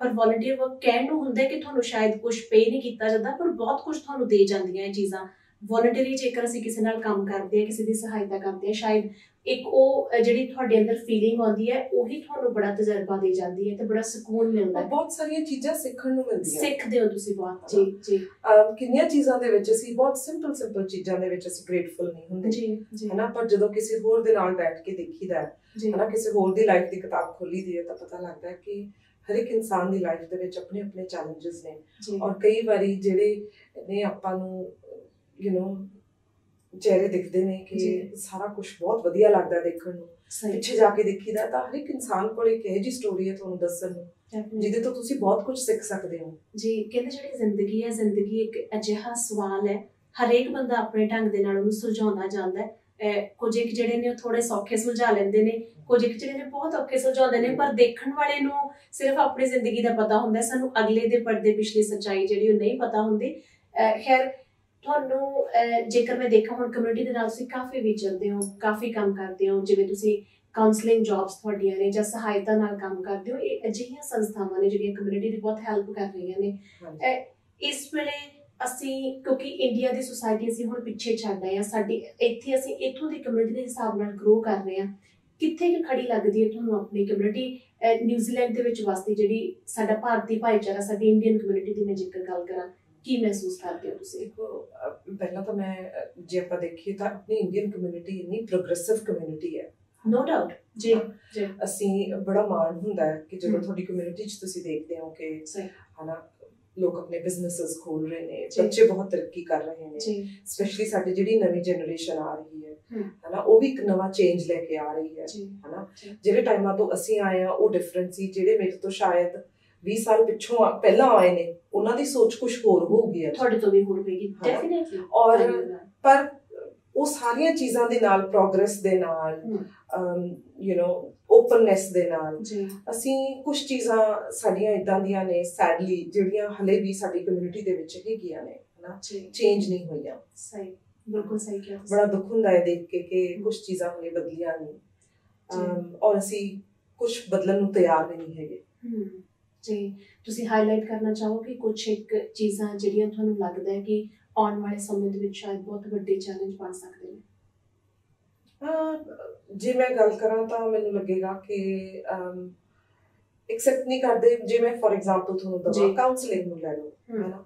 ਪਰ ਵੋਲੰਟੀਅਰ ਵਰਕ ਕਹਿਣ ਨੂੰ ਹੁੰਦਾ ਕਿ ਤੁਹਾਨੂੰ ਸ਼ਾਇਦ ਕੁਝ ਪੇ ਨਹੀਂ ਕੀਤਾ ਜਾਂਦਾ, ਪਰ ਬਹੁਤ ਕੁਝ ਤੁਹਾਨੂੰ ਦੇ ਜਾਂਦੀਆਂ ਇਹ ਚੀਜ਼ਾਂ। ਵੋਲੰਟਰੀ ਜੇਕਰ ਅਸੀਂ ਕਿਸੇ ਨਾਲ ਕੰਮ ਕਰਦੇ ਹਾਂ, ਕਿਸੇ ਦੀ ਸਹਾਇਤਾ ਕਰਦੇ ਹਾਂ, ਸ਼ਾਇਦ ਇੱਕ ਉਹ ਜਿਹੜੀ ਤੁਹਾਡੇ ਅੰਦਰ ਫੀਲਿੰਗ ਆਉਂਦੀ ਹੈ ਉਹੀ ਤੁਹਾਨੂੰ ਬੜਾ ਤਜਰਬਾ ਦੇ ਜਾਂਦੀ ਹੈ ਤੇ ਬੜਾ ਸਕੂਨ ਮਿਲਦਾ ਹੈ। ਬਹੁਤ ਸਾਰੀਆਂ ਚੀਜ਼ਾਂ ਸਿੱਖਣ ਨੂੰ ਮਿਲਦੀਆਂ, ਸਿੱਖਦੇ ਹੋ ਤੁਸੀਂ ਬਹੁਤ। ਜੀ ਜੀ। ਕਿੰਨੀਆਂ ਚੀਜ਼ਾਂ ਦੇ ਵਿੱਚ ਅਸੀਂ ਬਹੁਤ ਸਿੰਪਲ ਚੀਜ਼ਾਂ ਦੇ ਵਿੱਚ ਅਸੀਂ ਗ੍ਰੇਟਫੁਲ ਨਹੀਂ ਹੁੰਦੇ ਜੀ, ਹਨਾ, ਪਰ ਜਦੋਂ ਕਿਸੇ ਹੋਰ ਦੇ ਨਾਲ ਬੈਠ ਕੇ ਦੇਖੀਦਾ ਹੈ ਹਨਾ, ਕਿਸੇ ਹੋਰ ਦੀ ਲਾਈਫ ਦੀ ਕਿਤਾਬ ਖੋਲੀ ਦੀ ਹੈ ਤਾਂ ਪਤਾ ਲੱਗਦਾ ਹੈ ਕਿ ਹਰ ਇੱਕ ਇਨਸਾਨ ਦੀ ਲਾਈਫ ਦੇ ਵਿੱਚ ਆਪਣੇ ਆਪਣੇ ਚੈਲੰਜਸ ਨੇ। ਔਰ ਕਈ ਵਾਰੀ ਜਿਹੜੇ ਨੇ ਆਪਾਂ ਨੂੰ ਚਿਹਰੇ ਦਿਖਦੇ ਨੇ ਕਿ ਸਾਰਾ ਕੁਝ ਬਹੁਤ ਵਧੀਆ ਲੱਗਦਾ ਦੇਖਣ ਨੂੰ, ਪਿੱਛੇ ਜਾ ਕੇ ਦੇਖੀਦਾ ਤਾਂ ਹਰ ਇੱਕ ਇਨਸਾਨ ਕੋਲ ਇੱਕ ਇਹੋ ਜਿਹੀ ਸਟੋਰੀ ਹੈ ਤੁਹਾਨੂੰ ਦੱਸਣ ਨੂੰ ਜਿਹਦੇ ਤੋਂ ਤੁਸੀਂ ਬਹੁਤ ਕੁਝ ਸਿੱਖ ਸਕਦੇ ਹੋ। ਜੀ, ਕਹਿੰਦੇ ਜਿਹੜੀ ਜ਼ਿੰਦਗੀ ਹੈ, ਜ਼ਿੰਦਗੀ ਇੱਕ ਅਜਿਹਾ ਸਵਾਲ ਹੈ, ਹਰੇਕ ਬੰਦਾ ਆਪਣੇ ਢੰਗ ਦੇ ਨਾਲ ਉਹਨੂੰ ਸੁਲਝਾਉਂਦਾ ਜਾਂਦਾ ਹੈ। ਕੁਝ ਇੱਕ ਜਿਹੜੇ ਨੇ ਉਹ ਥੋੜੇ ਸੌਖੇ ਸੁਲਝਾ ਲੈਂਦੇ ਨੇ, ਕੁਝ ਇੱਕ ਜਿਹੜੇ ਨੇ ਬਹੁਤ ਔਖੇ ਸੁਲਝਾਉਂਦੇ ਨੇ, ਪਰ ਦੇਖਣ ਵਾਲੇ ਨੂੰ ਸਿਰਫ ਆਪਣੀ ਜ਼ਿੰਦਗੀ ਦਾ ਪਤਾ ਹੁੰਦਾ, ਸਾਨੂੰ ਅਗਲੇ ਦੇ ਪਰਦੇ ਪਿਛਲੀ ਸੱਚਾਈ ਜਿਹੜੀ ਉਹ ਨਹੀਂ ਪਤਾ ਹੁੰਦੀ। ਖੈਰ, ਤੁਹਾਨੂੰ ਜੇਕਰ ਮੈਂ ਦੇਖਾਂ ਹੁਣ ਕਮਿਊਨਿਟੀ ਦੇ ਨਾਲ ਤੁਸੀਂ ਕਾਫੀ ਵਿਚਰਦੇ ਹੋ, ਕਾਫੀ ਕੰਮ ਕਰਦੇ ਹੋ, ਜਿਵੇਂ ਤੁਸੀਂ ਕਾਉਂਸਲਿੰਗ ਜੌਬਸ ਤੁਹਾਡੀਆਂ ਨੇ ਜਾਂ ਸਹਾਇਤਾ ਨਾਲ ਕੰਮ ਕਰਦੇ ਹੋ, ਇਹ ਅਜਿਹੀਆਂ ਸੰਸਥਾਵਾਂ ਨੇ ਜਿਹੜੀਆਂ ਕਮਿਊਨਿਟੀ ਦੀ ਬਹੁਤ ਹੈਲਪ ਕਰ ਰਹੀਆਂ ਨੇ। ਇਸ ਵੇਲੇ ਅਸੀਂ, ਕਿਉਂਕਿ ਇੰਡੀਆ ਦੀ ਸੁਸਾਇਟੀ ਅਸੀਂ ਹੁਣ ਪਿੱਛੇ ਛੱਡ ਆਏ ਹਾਂ, ਸਾਡੀ ਇੱਥੇ ਅਸੀਂ ਇੱਥੋਂ ਦੀ ਕਮਿਊਨਿਟੀ ਦੇ ਹਿਸਾਬ ਨਾਲ ਗਰੋ ਕਰ ਰਹੇ ਹਾਂ, ਕਿੱਥੇ ਕਿ ਖੜੀ ਲੱਗਦੀ ਹੈ ਤੁਹਾਨੂੰ ਆਪਣੀ ਕਮਿਊਨਿਟੀ? ਨਿਊਜ਼ੀਲੈਂਡ ਦੇ ਵਿੱਚ ਵਸਦੀ ਜਿਹੜੀ ਸਾਡਾ ਭਾਰਤੀ ਭਾਈਚਾਰਾ, ਸਾਡੀ ਇੰਡੀਅਨ ਕਮਿਊਨਿਟੀ ਦੀ ਮੈਂ ਜੇਕਰ ਗੱਲ ਕਰਾਂ, ਕੀ ਮਹਿਸੂਸ ਕਰਦੇ ਹੋ ਤੁਸੀਂ? ਪਹਿਲਾਂ ਤਾਂ ਮੈਂ ਜੇ ਆਪਾਂ ਦੇਖੀਏ ਤਾਂ ਆਪਣੀ ਇੰਡੀਅਨ ਕਮਿਊਨਿਟੀ ਇੰਨੀ ਪ੍ਰੋਗਰੈਸਿਵ ਕਮਿਊਨਿਟੀ ਹੈ, ਨੋ ਡਾਊਟ ਜੀ। ਅਸੀਂ ਬੜਾ ਮਾਣ ਹੁੰਦਾ ਹੈ ਕਿ ਜਦੋਂ ਤੁਹਾਡੀ ਕਮਿਊਨਿਟੀ 'ਚ ਤੁਸੀਂ ਦੇਖਦੇ ਹੋ ਕਿ ਹਨਾ ਲੋਕ ਆਪਣੇ ਬਿਜ਼ਨੈਸਸ ਖੋਲ ਰਹੇ ਨੇ, ਬੱਚੇ ਬਹੁਤ ਤਰੱਕੀ ਕਰ ਰਹੇ ਨੇ, ਸਪੈਸ਼ਲੀ ਸਾਡੀ ਜਿਹੜੀ ਨਵੀਂ ਜਨਰੇਸ਼ਨ ਆ ਰਹੀ ਹੈ ਹਨਾ, ਉਹ ਵੀ ਇੱਕ ਨਵਾਂ ਚੇਂਜ ਲੈ ਕੇ ਆ ਰਹੀ ਹੈ ਹਨਾ। ਜਿਹੜੇ ਟਾਈਮਾਂ ਤੋਂ ਅਸੀਂ ਆਏ ਹਾਂ ਉਹ ਡਿਫਰੈਂਟ ਸੀ, ਜਿਹੜੇ ਮੇਰੇ ਤੋਂ ਸ਼ਾਇਦ 20 ਸਾਲ ਪਿੱਛੋਂ ਪਹਿਲਾਂ ਆਏ ਨੇ ਉਹਨਾਂ ਦੀ ਸੋਚ ਕੁਝ ਹੋਰ ਹੋਊਗੀ, ਤੁਹਾਡੇ ਤੋਂ ਵੀ ਹੋਰ ਹੋਏਗੀ ਡੈਫੀਨਿਟਲੀ। ਔਰ ਪਰ ਉਹ ਸਾਰੀਆਂ ਚੀਜ਼ਾਂ ਦੇ ਨਾਲ, ਪ੍ਰੋਗਰੈਸ ਦੇ ਨਾਲ, ਓਪਨਨੈਸ ਦੇ ਨਾਲ, ਅਸੀਂ ਕੁਝ ਚੀਜ਼ਾਂ ਸਾਡੀਆਂ ਇਦਾਂ ਦੀਆਂ ਨੇ ਸੈਡਲੀ ਜਿਹੜੀਆਂ ਹਲੇ ਵੀ ਸਾਡੀ ਕਮਿਊਨਿਟੀ ਦੇ ਵਿੱਚ ਹੈਗੀਆਂ ਨੇ ਹਨਾ, ਚੇਂਜ ਨਹੀਂ ਹੋਈਆਂ। ਸਹੀ, ਬਿਲਕੁਲ ਸਹੀ ਕਿਹਾ। ਬੜਾ ਦੁੱਖ ਹੁੰਦਾ ਹੈ ਦੇਖ ਕੇ ਕਿ ਕੁਝ ਚੀਜ਼ਾਂ ਹਲੇ ਬਦਲੀਆਂ ਨਹੀਂ ਔਰ ਅਸੀਂ ਕੁਝ ਬਦਲਣ ਨੂੰ ਤਿਆਰ ਵੀ ਨਹੀਂ ਹੈਗੇ। ਜੀ, ਤੁਸੀਂ ਹਾਈਲਾਈਟ ਕਰਨਾ ਚਾਹੋਗੇ ਕੁਝ ਇੱਕ ਚੀਜ਼ਾਂ ਜਿਹੜੀਆਂ ਤੁਹਾਨੂੰ ਲੱਗਦਾ ਹੈ ਕਿ ਆਉਣ ਵਾਲੇ ਸਮੇਂ ਦੇ ਵਿੱਚ ਸ਼ਾਇਦ ਬਹੁਤ ਵੱਡੇ ਚੈਲੰਜ ਬਣ ਸਕਦੇ ਨੇ? ਜੇ ਮੈਂ ਗੱਲ ਕਰਾਂ ਤਾਂ ਮੈਨੂੰ ਲੱਗੇਗਾ ਕਿ ਐਕਸੈਪਟ ਨਹੀਂ ਕਰਦੇ। ਜੇ ਮੈਂ ਫੋਰ ਐਗਜ਼ਾਮਪਲ ਤੁਹਾਨੂੰ ਦਵਾਂ, ਕਾਉਂਸਲਿੰਗ ਨੂੰ ਲੈ ਲਓ ਹਨਾ,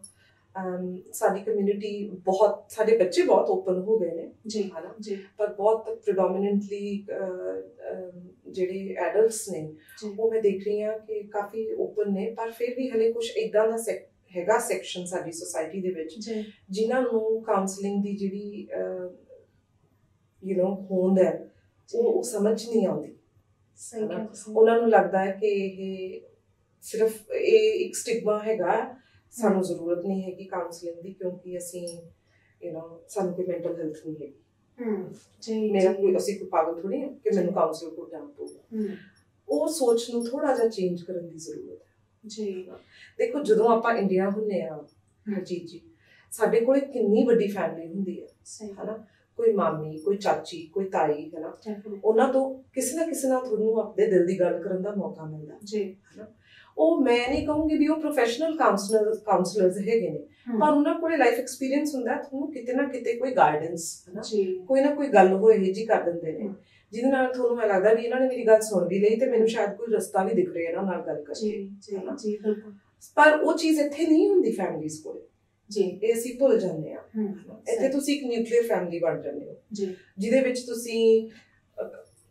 ਸਾਡੀ ਕਮਿਊਨਿਟੀ ਬਹੁਤ, ਸਾਡੇ ਬੱਚੇ ਬਹੁਤ ਓਪਨ ਹੋ ਗਏ ਨੇ ਜੀ ਹਨਾ, ਪਰ ਬਹੁਤ ਪ੍ਰੀਡੋਮੀਨੈਂਟਲੀ ਜਿਹੜੇ ਐਡਲਟਸ ਨੇ ਉਹ ਮੈਂ ਦੇਖ ਰਹੀ ਹਾਂ ਕਿ ਕਾਫੀ ਓਪਨ ਨੇ, ਪਰ ਫਿਰ ਵੀ ਹਲੇ ਕੁਝ ਇੱਦਾਂ ਦਾ ਹੈਗਾ ਸੈਕਸ਼ਨ ਸਾਡੀ ਸੁਸਾਇਟੀ ਦੇ ਵਿੱਚ ਜਿਨ੍ਹਾਂ ਨੂੰ ਕਾਉਂਸਲਿੰਗ ਦੀ ਜਿਹੜੀ ਹੋਂਦ ਹੈ ਉਹ ਸਮਝ ਨਹੀਂ ਆਉਂਦੀ। ਉਹਨਾਂ ਨੂੰ ਲੱਗਦਾ ਹੈ ਕਿ ਇਹ ਸਿਰਫ ਇੱਕ ਸਟਿਗਮਾ ਹੈਗਾ ਸਾਨੂੰ ਜ਼ਰੂਰਤ ਨਹੀਂ ਹੈਗੀ ਕਾਉਂਸਲਿੰਗ ਦੀ, ਕਿਉਂਕਿ ਅਸੀਂ ਸਾਨੂੰ ਕੋਈ ਮੈਂਟਲ ਹੈਲਥ ਨਹੀਂ ਹੈਗੀ। ਜੀ ਮੇਰਾ ਕੋਈ ਅਸੀਂ ਕੋਈ ਪਾਗਲ ਥੋੜੀ ਹੈ ਕਿ ਮੈਨੂੰ ਕਾਉਂਸਲਰ ਕੋਲ ਜਾਣਾ ਪਊਗਾ। ਉਹ ਸੋਚ ਨੂੰ ਥੋੜਾ ਜਿਹਾ ਚੇਂਜ ਕਰਨ ਦੀ ਜ਼ਰੂਰਤ ਹੈ ਜੀ। ਦੇਖੋ ਜਦੋਂ ਆਪਾਂ ਇੰਡੀਆ ਹੁੰਦੇ ਆ ਹਰਜੀਤ ਜੀ, ਸਾਡੇ ਕੋਲ ਕਿੰਨੀ ਵੱਡੀ ਫੈਮਿਲੀ ਹੁੰਦੀ ਹੈ ਹਨਾ, ਕੋਈ ਮਾਮੀ, ਕੋਈ ਚਾਚੀ, ਕੋਈ ਤਾਈ ਹੈ ਨਾ, ਉਹਨਾਂ ਤੋਂ ਕਿਸੇ ਨਾ ਕਿਸੇ ਨਾਲ ਤੁਹਾਨੂੰ ਆਪਣੇ ਦਿਲ ਦੀ ਗੱਲ ਕਰਨ ਦਾ ਮੌਕਾ ਮਿਲਦਾ ਜੀ ਹਨਾ। ਉਹ ਮੈਂ ਨਹੀਂ ਕਹੂੰਗੀ ਵੀ ਉਹ ਪ੍ਰੋਫੈਸ਼ਨਲ ਕਾਉਂਸਲਰਸ ਹੈਗੇ ਨੇ, ਪਰ ਉਹਨਾਂ ਕੋਲ ਲਾਈਫ ਐਕਸਪੀਰੀਅੰਸ ਹੁੰਦਾ, ਤੁਹਾਨੂੰ ਕਿਤੇ ਨਾ ਕਿਤੇ ਕੋਈ ਗਾਈਡੈਂਸ ਹਨਾ, ਕੋਈ ਨਾ ਕੋਈ ਗੱਲ ਉਹ ਇਹੋ ਜਿਹੀ ਕਰ ਦਿੰਦੇ ਨੇ ਜਿਹਦੇ ਨਾਲ ਤੁਹਾਨੂੰ ਇਹ ਲੱਗਦਾ ਵੀ ਇਹਨਾਂ ਨੇ ਮੇਰੀ ਗੱਲ ਸੁਣ ਵੀ ਲਈ ਤੇ ਮੈਨੂੰ ਸ਼ਾਇਦ ਕੋਈ ਰਸਤਾ ਵੀ ਦਿਖ ਰਿਹਾ ਇਹਨਾਂ ਨਾਲ ਗੱਲ ਕਰਕੇ। ਪਰ ਉਹ ਚੀਜ਼ ਇੱਥੇ ਨਹੀਂ ਹੁੰਦੀ ਫੈਮਿਲੀਜ਼ ਕੋਲ ਜੀ, ਇਹ ਅਸੀਂ ਭੁੱਲ ਜਾਂਦੇ ਆ। ਇੱਥੇ ਤੁਸੀਂ ਇੱਕ ਨਿਊਕਲੀਅਰ ਫੈਮਿਲੀ ਬਣ ਜਾਂਦੇ ਹੋ ਜਿਹਦੇ ਵਿੱਚ ਤੁਸੀਂ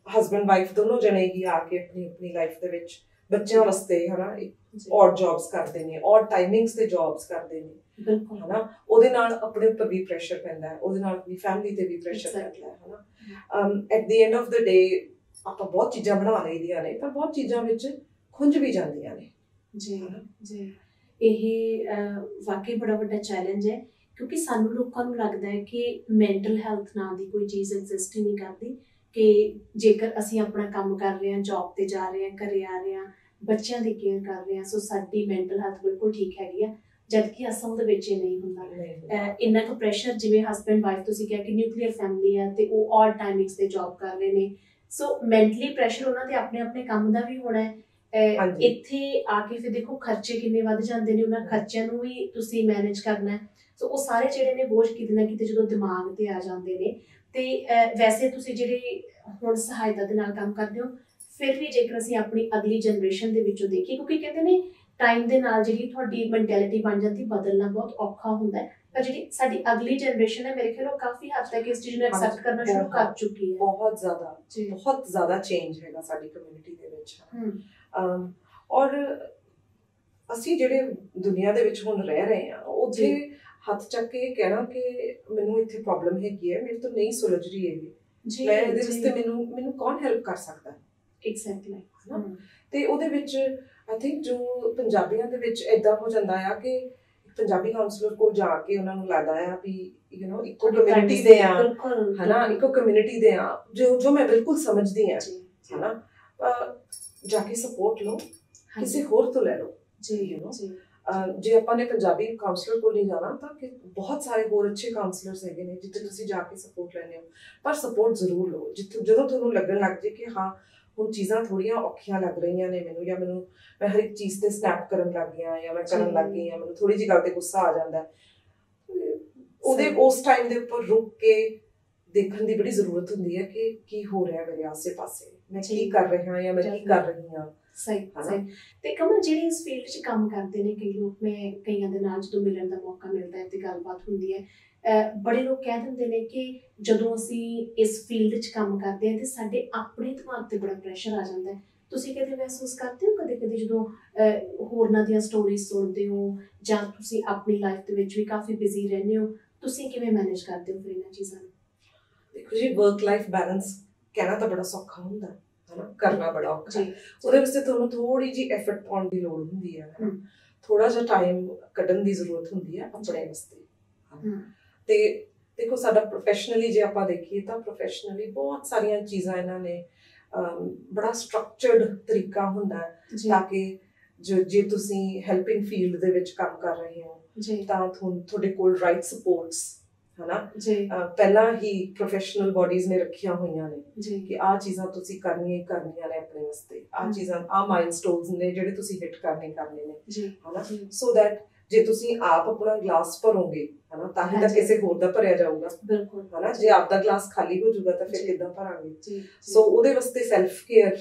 ਹਸਬੈਂਡ ਵਾਈਫ ਦੋਨੋਂ ਜਣੇ ਹੀ ਆ ਕੇ ਆਪਣੀ ਲਾਈਫ ਦੇ ਵਿੱਚ ਬੱਚਿਆਂ ਵਾਸਤੇ ਹਨਾ ਔਰ ਜੌਬਸ ਕਰਦੇ ਨੇ, ਔਰ ਟਾਈਮਿੰਗਸ ਤੇ ਜੌਬਸ ਕਰਦੇ ਨੇ ਹਨਾ। ਉਹਦੇ ਨਾਲ ਆਪਣੇ ਉੱਪਰ ਵੀ ਪ੍ਰੈਸ਼ਰ ਪੈਂਦਾ ਹੈ, ਉਹਦੇ ਨਾਲ ਆਪਣੀ ਫੈਮਿਲੀ ਤੇ ਵੀ ਪ੍ਰੈਸ਼ਰ ਪੈਂਦਾ ਹੈ ਹਨਾ। At the end of the day ਆਪਾਂ ਬਹੁਤ ਚੀਜ਼ਾਂ ਬਣਾ ਲਈਆਂ ਨੇ, ਪਰ ਬਹੁਤ ਚੀਜ਼ਾਂ ਵਿੱਚ ਖੁੰਝ ਵੀ ਜਾਂਦੀਆਂ ਨੇ ਜੀ ਜੀ। ਇਹ ਵਾਕਈ ਬੜਾ ਵੱਡਾ ਚੈਲੰਜ ਹੈ, ਕਿਉਂਕਿ ਸਾਨੂੰ ਲੋਕਾਂ ਨੂੰ ਲੱਗਦਾ ਹੈ ਕਿ ਮੈਂਟਲ ਹੈਲਥ ਨਾਂ ਦੀ ਕੋਈ ਚੀਜ਼ ਐਗਜ਼ਿਸਟ ਹੀ ਨਹੀਂ ਕਰਦੀ, ਕਿ ਜੇਕਰ ਅਸੀਂ ਆਪਣਾ ਕੰਮ ਕਰ ਰਹੇ ਹਾਂ, ਜੌਬ ਤੇ ਜਾ ਰਹੇ ਹਾਂ, ਘਰੇ ਆ ਰਹੇ ਹਾਂ, ਬੱਚਿਆਂ ਦੀ ਕੇਅਰ ਕਰ ਰਹੇ ਹਾਂ, ਸੋ ਸਾਡੀ ਮੈਂਟਲ ਹੈਲਥ ਬਿਲਕੁਲ ਠੀਕ ਹੈਗੀ ਆ, ਜਦਕਿ ਅਸਲ ਦੇ ਵਿੱਚ ਇਹ ਨਹੀਂ ਹੁੰਦਾ। ਇੰਨਾ ਕੁ ਪ੍ਰੈਸ਼ਰ, ਜਿਵੇਂ ਹਸਬੈਂਡ ਵਾਈਫ ਤੁਸੀਂ ਕਿਹਾ ਕਿ ਨਿਊਕਲੀਅਰ ਫੈਮਿਲੀ ਆ ਤੇ ਉਹ ਔਰ ਟਾਈਮਿੰਗਸ ਤੇ ਜੌਬ ਕਰ ਰਹੇ ਨੇ, ਸੋ ਮੈਂਟਲੀ ਪ੍ਰੈਸ਼ਰ ਉਹਨਾਂ ਦੇ ਆਪਣੇ ਆਪਣੇ ਕੰਮ ਦਾ ਵੀ ਹੋਣਾ ਹੈ। ਇੱਥੇ ਆ ਕੇ ਫਿਰ ਦੇਖੋ ਖਰਚੇ ਕਿੰਨੇ ਵੱਧ ਜਾਂਦੇ ਨੇ, ਉਹਨਾਂ ਖਰਚਿਆਂ ਨੂੰ ਵੀ ਤੁਸੀਂ ਮੈਨੇਜ ਕਰਨਾ ਹੈ। ਸੋ ਉਹ ਸਾਰੇ ਜਿਹੜੇ ਨੇ ਬੋਝ ਕਿਤੇ ਨਾ ਕਿਤੇ ਜਦੋਂ ਦਿਮਾਗ ਤੇ ਆ ਜਾਂਦੇ ਨੇ। ਤੇ ਵੈਸੇ ਤੁਸੀਂ ਜਿਹੜੇ ਹੁਣ ਸਹਾਇਤਾ ਦੇ ਨਾਲ ਕੰਮ ਕਰਦੇ ਹੋ, ਫਿਰ ਵੀ ਜੇਕਰ ਅਸੀਂ ਆਪਣੀ ਅਗਲੀ ਜਨਰੇਸ਼ਨ ਦੇ ਵਿੱਚੋਂ ਦੇਖੀਏ, ਕਿਉਂਕਿ ਕਹਿੰਦੇ ਨੇ ਟਾਈਮ ਦੇ ਨਾਲ ਜਿਹੜੀ ਤੁਹਾਡੀ ਮੈਂਟੈਲਿਟੀ ਬਣ ਜਾਂਦੀ, ਬਦਲਣਾ ਬਹੁਤ ਔਖਾ ਹੁੰਦਾ ਹੈ, ਪਰ ਜਿਹੜੀ ਸਾਡੀ ਅਗਲੀ ਜਨਰੇਸ਼ਨ ਹੈ ਮੇਰੇ ਖਿਆਲ ਉਹ ਕਾਫੀ ਹੱਦ ਤੱਕ ਇਸ ਚੀਜ਼ ਨੂੰ ਐਕਸੈਪਟ ਕਰਨਾ ਸ਼ੁਰੂ ਕਰ ਚੁੱਕੀ ਹੈ। ਬਹੁਤ ਜ਼ਿਆਦਾ ਚੇਂਜ ਹੈਗਾ ਸਾਡੀ ਕਮਿਊਨਿਟੀ ਦੇ ਵਿੱਚ। ਔਰ ਅਸੀਂ ਜਿਹੜੇ ਦੁਨੀਆ ਦੇ ਵਿੱਚ ਹੁਣ ਰਹਿ ਰਹੇ ਹਾਂ, ਉੱਥੇ ਹੱਥ ਚੱਕ ਕੇ ਕਹਿਣਾ ਕਿ ਮੈਨੂੰ ਇੱਥੇ ਪ੍ਰੋਬਲਮ ਹੈਗੀ ਹੈ, ਮੇਰੇ ਤੋਂ ਨਹੀਂ ਸੁਲਝ ਰਹੀ ਹੈਗੀ, ਮੈਂ ਇਹਦੇ ਵਾਸਤੇ ਮੈਨੂੰ ਕੌਣ ਹੈਲਪ ਕਰ ਸਕਦਾ? ਐਗਜ਼ੈਕਟਲੀ। ਤੇ ਉਹਦੇ ਵਿੱਚ ਆਈ ਥਿੰਕ ਜੋ ਪੰਜਾਬੀਆਂ ਦੇ ਵਿੱਚ ਏਦਾਂ ਹੋ ਜਾਂਦਾ ਆ ਕਿ ਪੰਜਾਬੀ ਕਾਉਂਸਲਰ ਕੋਲ ਜਾ ਕੇ ਉਹਨਾਂ ਨੂੰ ਲੱਗਦਾ ਆ ਵੀ ਇੱਕੋ ਕਮਿਊਨਿਟੀ ਦੇ ਆ ਹਨਾ, ਇੱਕੋ ਕਮਿਊਨਿਟੀ ਦੇ ਆ, ਜੋ ਮੈਂ ਬਿਲਕੁਲ ਸਮਝਦੀ ਹਾਂ ਹਨਾ, ਜਾ ਕੇ ਸਪੋਰਟ ਲਓ, ਕਿਸੇ ਹੋਰ ਤੋਂ ਲੈ ਲਓ ਜੀ। ਜੇ ਆਪਾਂ ਨੇ ਪੰਜਾਬੀ ਕਾਉਂਸਲਰ ਕੋਲ ਨਹੀਂ ਜਾਣਾ ਤਾਂ ਬਹੁਤ ਸਾਰੇ ਹੋਰ ਅੱਛੇ ਕਾਉਂਸਲਰਸ ਹੈਗੇ ਨੇ ਜਿੱਥੇ ਤੁਸੀਂ ਜਾ ਕੇ ਸਪੋਰਟ ਲੈਂਦੇ ਹੋ, ਪਰ ਸਪੋਰਟ ਜ਼ਰੂਰ ਲਓ ਜਦੋਂ ਤੁਹਾਨੂੰ ਲੱਗਣ ਲੱਗ ਜੇ ਕਿ ਹਾਂ ਹੁਣ ਚੀਜ਼ਾਂ ਥੋੜ੍ਹੀਆਂ ਔਖੀਆਂ ਲੱਗ ਰਹੀਆਂ ਨੇ ਮੈਨੂੰ, ਜਾਂ ਮੈਂ ਹਰ ਇੱਕ ਚੀਜ਼ ਤੇ ਸਨੈਪ ਕਰਨ ਲੱਗ ਗਿਆ, ਜਾਂ ਮੈਂ ਕਰਨ ਲੱਗ ਗਈ ਹਾਂ, ਮੈਨੂੰ ਥੋੜ੍ਹੀ ਜਿਹੀ ਗੱਲ ਤੇ ਗੁੱਸਾ ਆ ਜਾਂਦਾ, ਉਸ ਟਾਈਮ ਦੇ ਉੱਪਰ ਰੁਕ ਕੇ ਦੇਖਣ ਦੀ ਬੜੀ ਜ਼ਰੂਰਤ ਹੁੰਦੀ ਹੈ ਕਿ ਕੀ ਹੋ ਰਿਹਾ ਮੇਰੇ ਆਸੇ ਪਾਸੇ, ਮੈਂ ਕੀ ਕਰ ਰਿਹਾ ਜਾਂ ਮੈਂ ਕੀ ਕਰ ਰਹੀ ਹਾਂ। ਸਹੀ। ਤੇ ਕਮਲ, ਜਿਹੜੇ ਇਸ ਫੀਲਡ 'ਚ ਕੰਮ ਕਰਦੇ ਨੇ ਕਈ ਲੋਕ, ਮੈਂ ਕਈਆਂ ਦੇ ਨਾਲ ਜਦੋਂ ਮਿਲਣ ਦਾ ਮੌਕਾ ਮਿਲਦਾ ਹੈ ਤੇ ਗੱਲਬਾਤ ਹੁੰਦੀ ਹੈ, ਬੜੇ ਲੋਕ ਕਹਿ ਦਿੰਦੇ ਨੇ ਕਿ ਜਦੋਂ ਅਸੀਂ ਇਸ ਫੀਲਡ 'ਚ ਕੰਮ ਕਰਦੇ ਹਾਂ ਤੇ ਸਾਡੇ ਆਪਣੇ ਦਿਮਾਗ ਤੇ ਬੜਾ ਪ੍ਰੈਸ਼ਰ ਆ ਜਾਂਦਾ ਹੈ। ਤੁਸੀਂ ਕਦੇ ਮਹਿਸੂਸ ਕਰਦੇ ਹੋ ਕਦੇ ਜਦੋਂ ਹੋਰਨਾਂ ਦੀਆਂ ਸਟੋਰੀਜ਼ ਸੁਣਦੇ ਹੋ, ਜਾਂ ਤੁਸੀਂ ਆਪਣੀ ਲਾਈਫ ਦੇ ਵਿੱਚ ਵੀ ਕਾਫੀ ਬਿਜ਼ੀ ਰਹਿੰਦੇ ਹੋ, ਤੁਸੀਂ ਕਿਵੇਂ ਮੈਨੇਜ ਕਰਦੇ ਹੋ ਫਿਰ ਇਹਨਾਂ ਚੀਜ਼ਾਂ ਨੂੰ? ਦੇਖੋ ਜੀ, ਵਰਕ ਲਾਈਫ ਬੈਲੈਂਸ ਕਹਿਣਾ ਤਾਂ ਬੜਾ ਸੌਖਾ ਹੁੰਦਾ ਹਨਾ, ਕਰਨਾ ਬੜਾ ਔਖਾ। ਉਹਦੇ ਵਾਸਤੇ ਤੁਹਾਨੂੰ ਥੋੜੀ ਜਿਹੀ ਐਫਰਟ ਪਾਉਣ ਦੀ ਲੋੜ ਹੁੰਦੀ ਹੈ, ਥੋੜਾ ਜਿਹਾ ਟਾਈਮ ਕੱਢਣ ਦੀ ਜ਼ਰੂਰਤ ਹੁੰਦੀ ਹੈ ਆਪਣੇ ਵਾਸਤੇ। ਤੇ ਦੇਖੋ, ਸਾਡਾ ਪ੍ਰੋਫੈਸ਼ਨਲੀ ਜੇ ਆਪਾਂ ਦੇਖੀਏ ਤਾਂ ਪ੍ਰੋਫੈਸ਼ਨਲੀ ਬਹੁਤ ਸਾਰੀਆਂ ਚੀਜ਼ਾਂ ਇਹਨਾਂ ਨੇ ਬੜਾ ਸਟਰਕਚਰਡ ਤਰੀਕਾ ਹੁੰਦਾ ਹੈ ਤਾਂ ਕਿ ਜੇ ਤੁਸੀਂ ਹੈਲਪਿੰਗ ਫੀਲਡ ਦੇ ਵਿੱਚ ਕੰਮ ਕਰ ਰਹੇ ਹੋ ਤਾਂ ਤੁਹਾਡੇ ਕੋਲ ਰਾਈਟ ਸਪੋਰਟਸ ਹਨਾ ਪਹਿਲਾਂ ਹੀ ਪ੍ਰੋਫੈਸ਼ਨਲ ਬੋਡੀਜ਼ ਨੇ ਰੱਖੀਆਂ ਹੋਈਆਂ ਨੇ ਕਿ ਆਹ ਚੀਜ਼ਾਂ ਤੁਸੀਂ ਕਰਨੀਆਂ ਨੇ ਆਪਣੇ ਵਾਸਤੇ, ਆਹ ਚੀਜ਼ਾਂ, ਆਹ ਮਾਈਲਸਟੋਨਸ ਨੇ ਜਿਹੜੇ ਤੁਸੀਂ ਹਿੱਟ ਕਰਨੇ ਨੇ ਹਨਾ, ਸੋ ਦੈਟ ਜੇ ਤੁਸੀਂ ਆਪ ਆਪਣਾ ਗਲਾਸ ਭਰੋਗੇ ਹਨਾ ਤਾਂ ਹੀ ਤਾਂ ਕਿਸੇ ਹੋਰ ਦਾ ਭਰਿਆ ਜਾਊਗਾ ਹਨਾ। ਜੇ ਆਪ ਦਾ ਗਲਾਸ ਖਾਲੀ ਹੋ ਜਾਊਗਾ ਤਾਂ ਫਿਰ ਕਿੱਦਾਂ ਭਰਾਂਗੇ? ਸੋ ਉਹਦੇ ਵਾਸਤੇ ਸੈਲਫ ਕੇਅਰ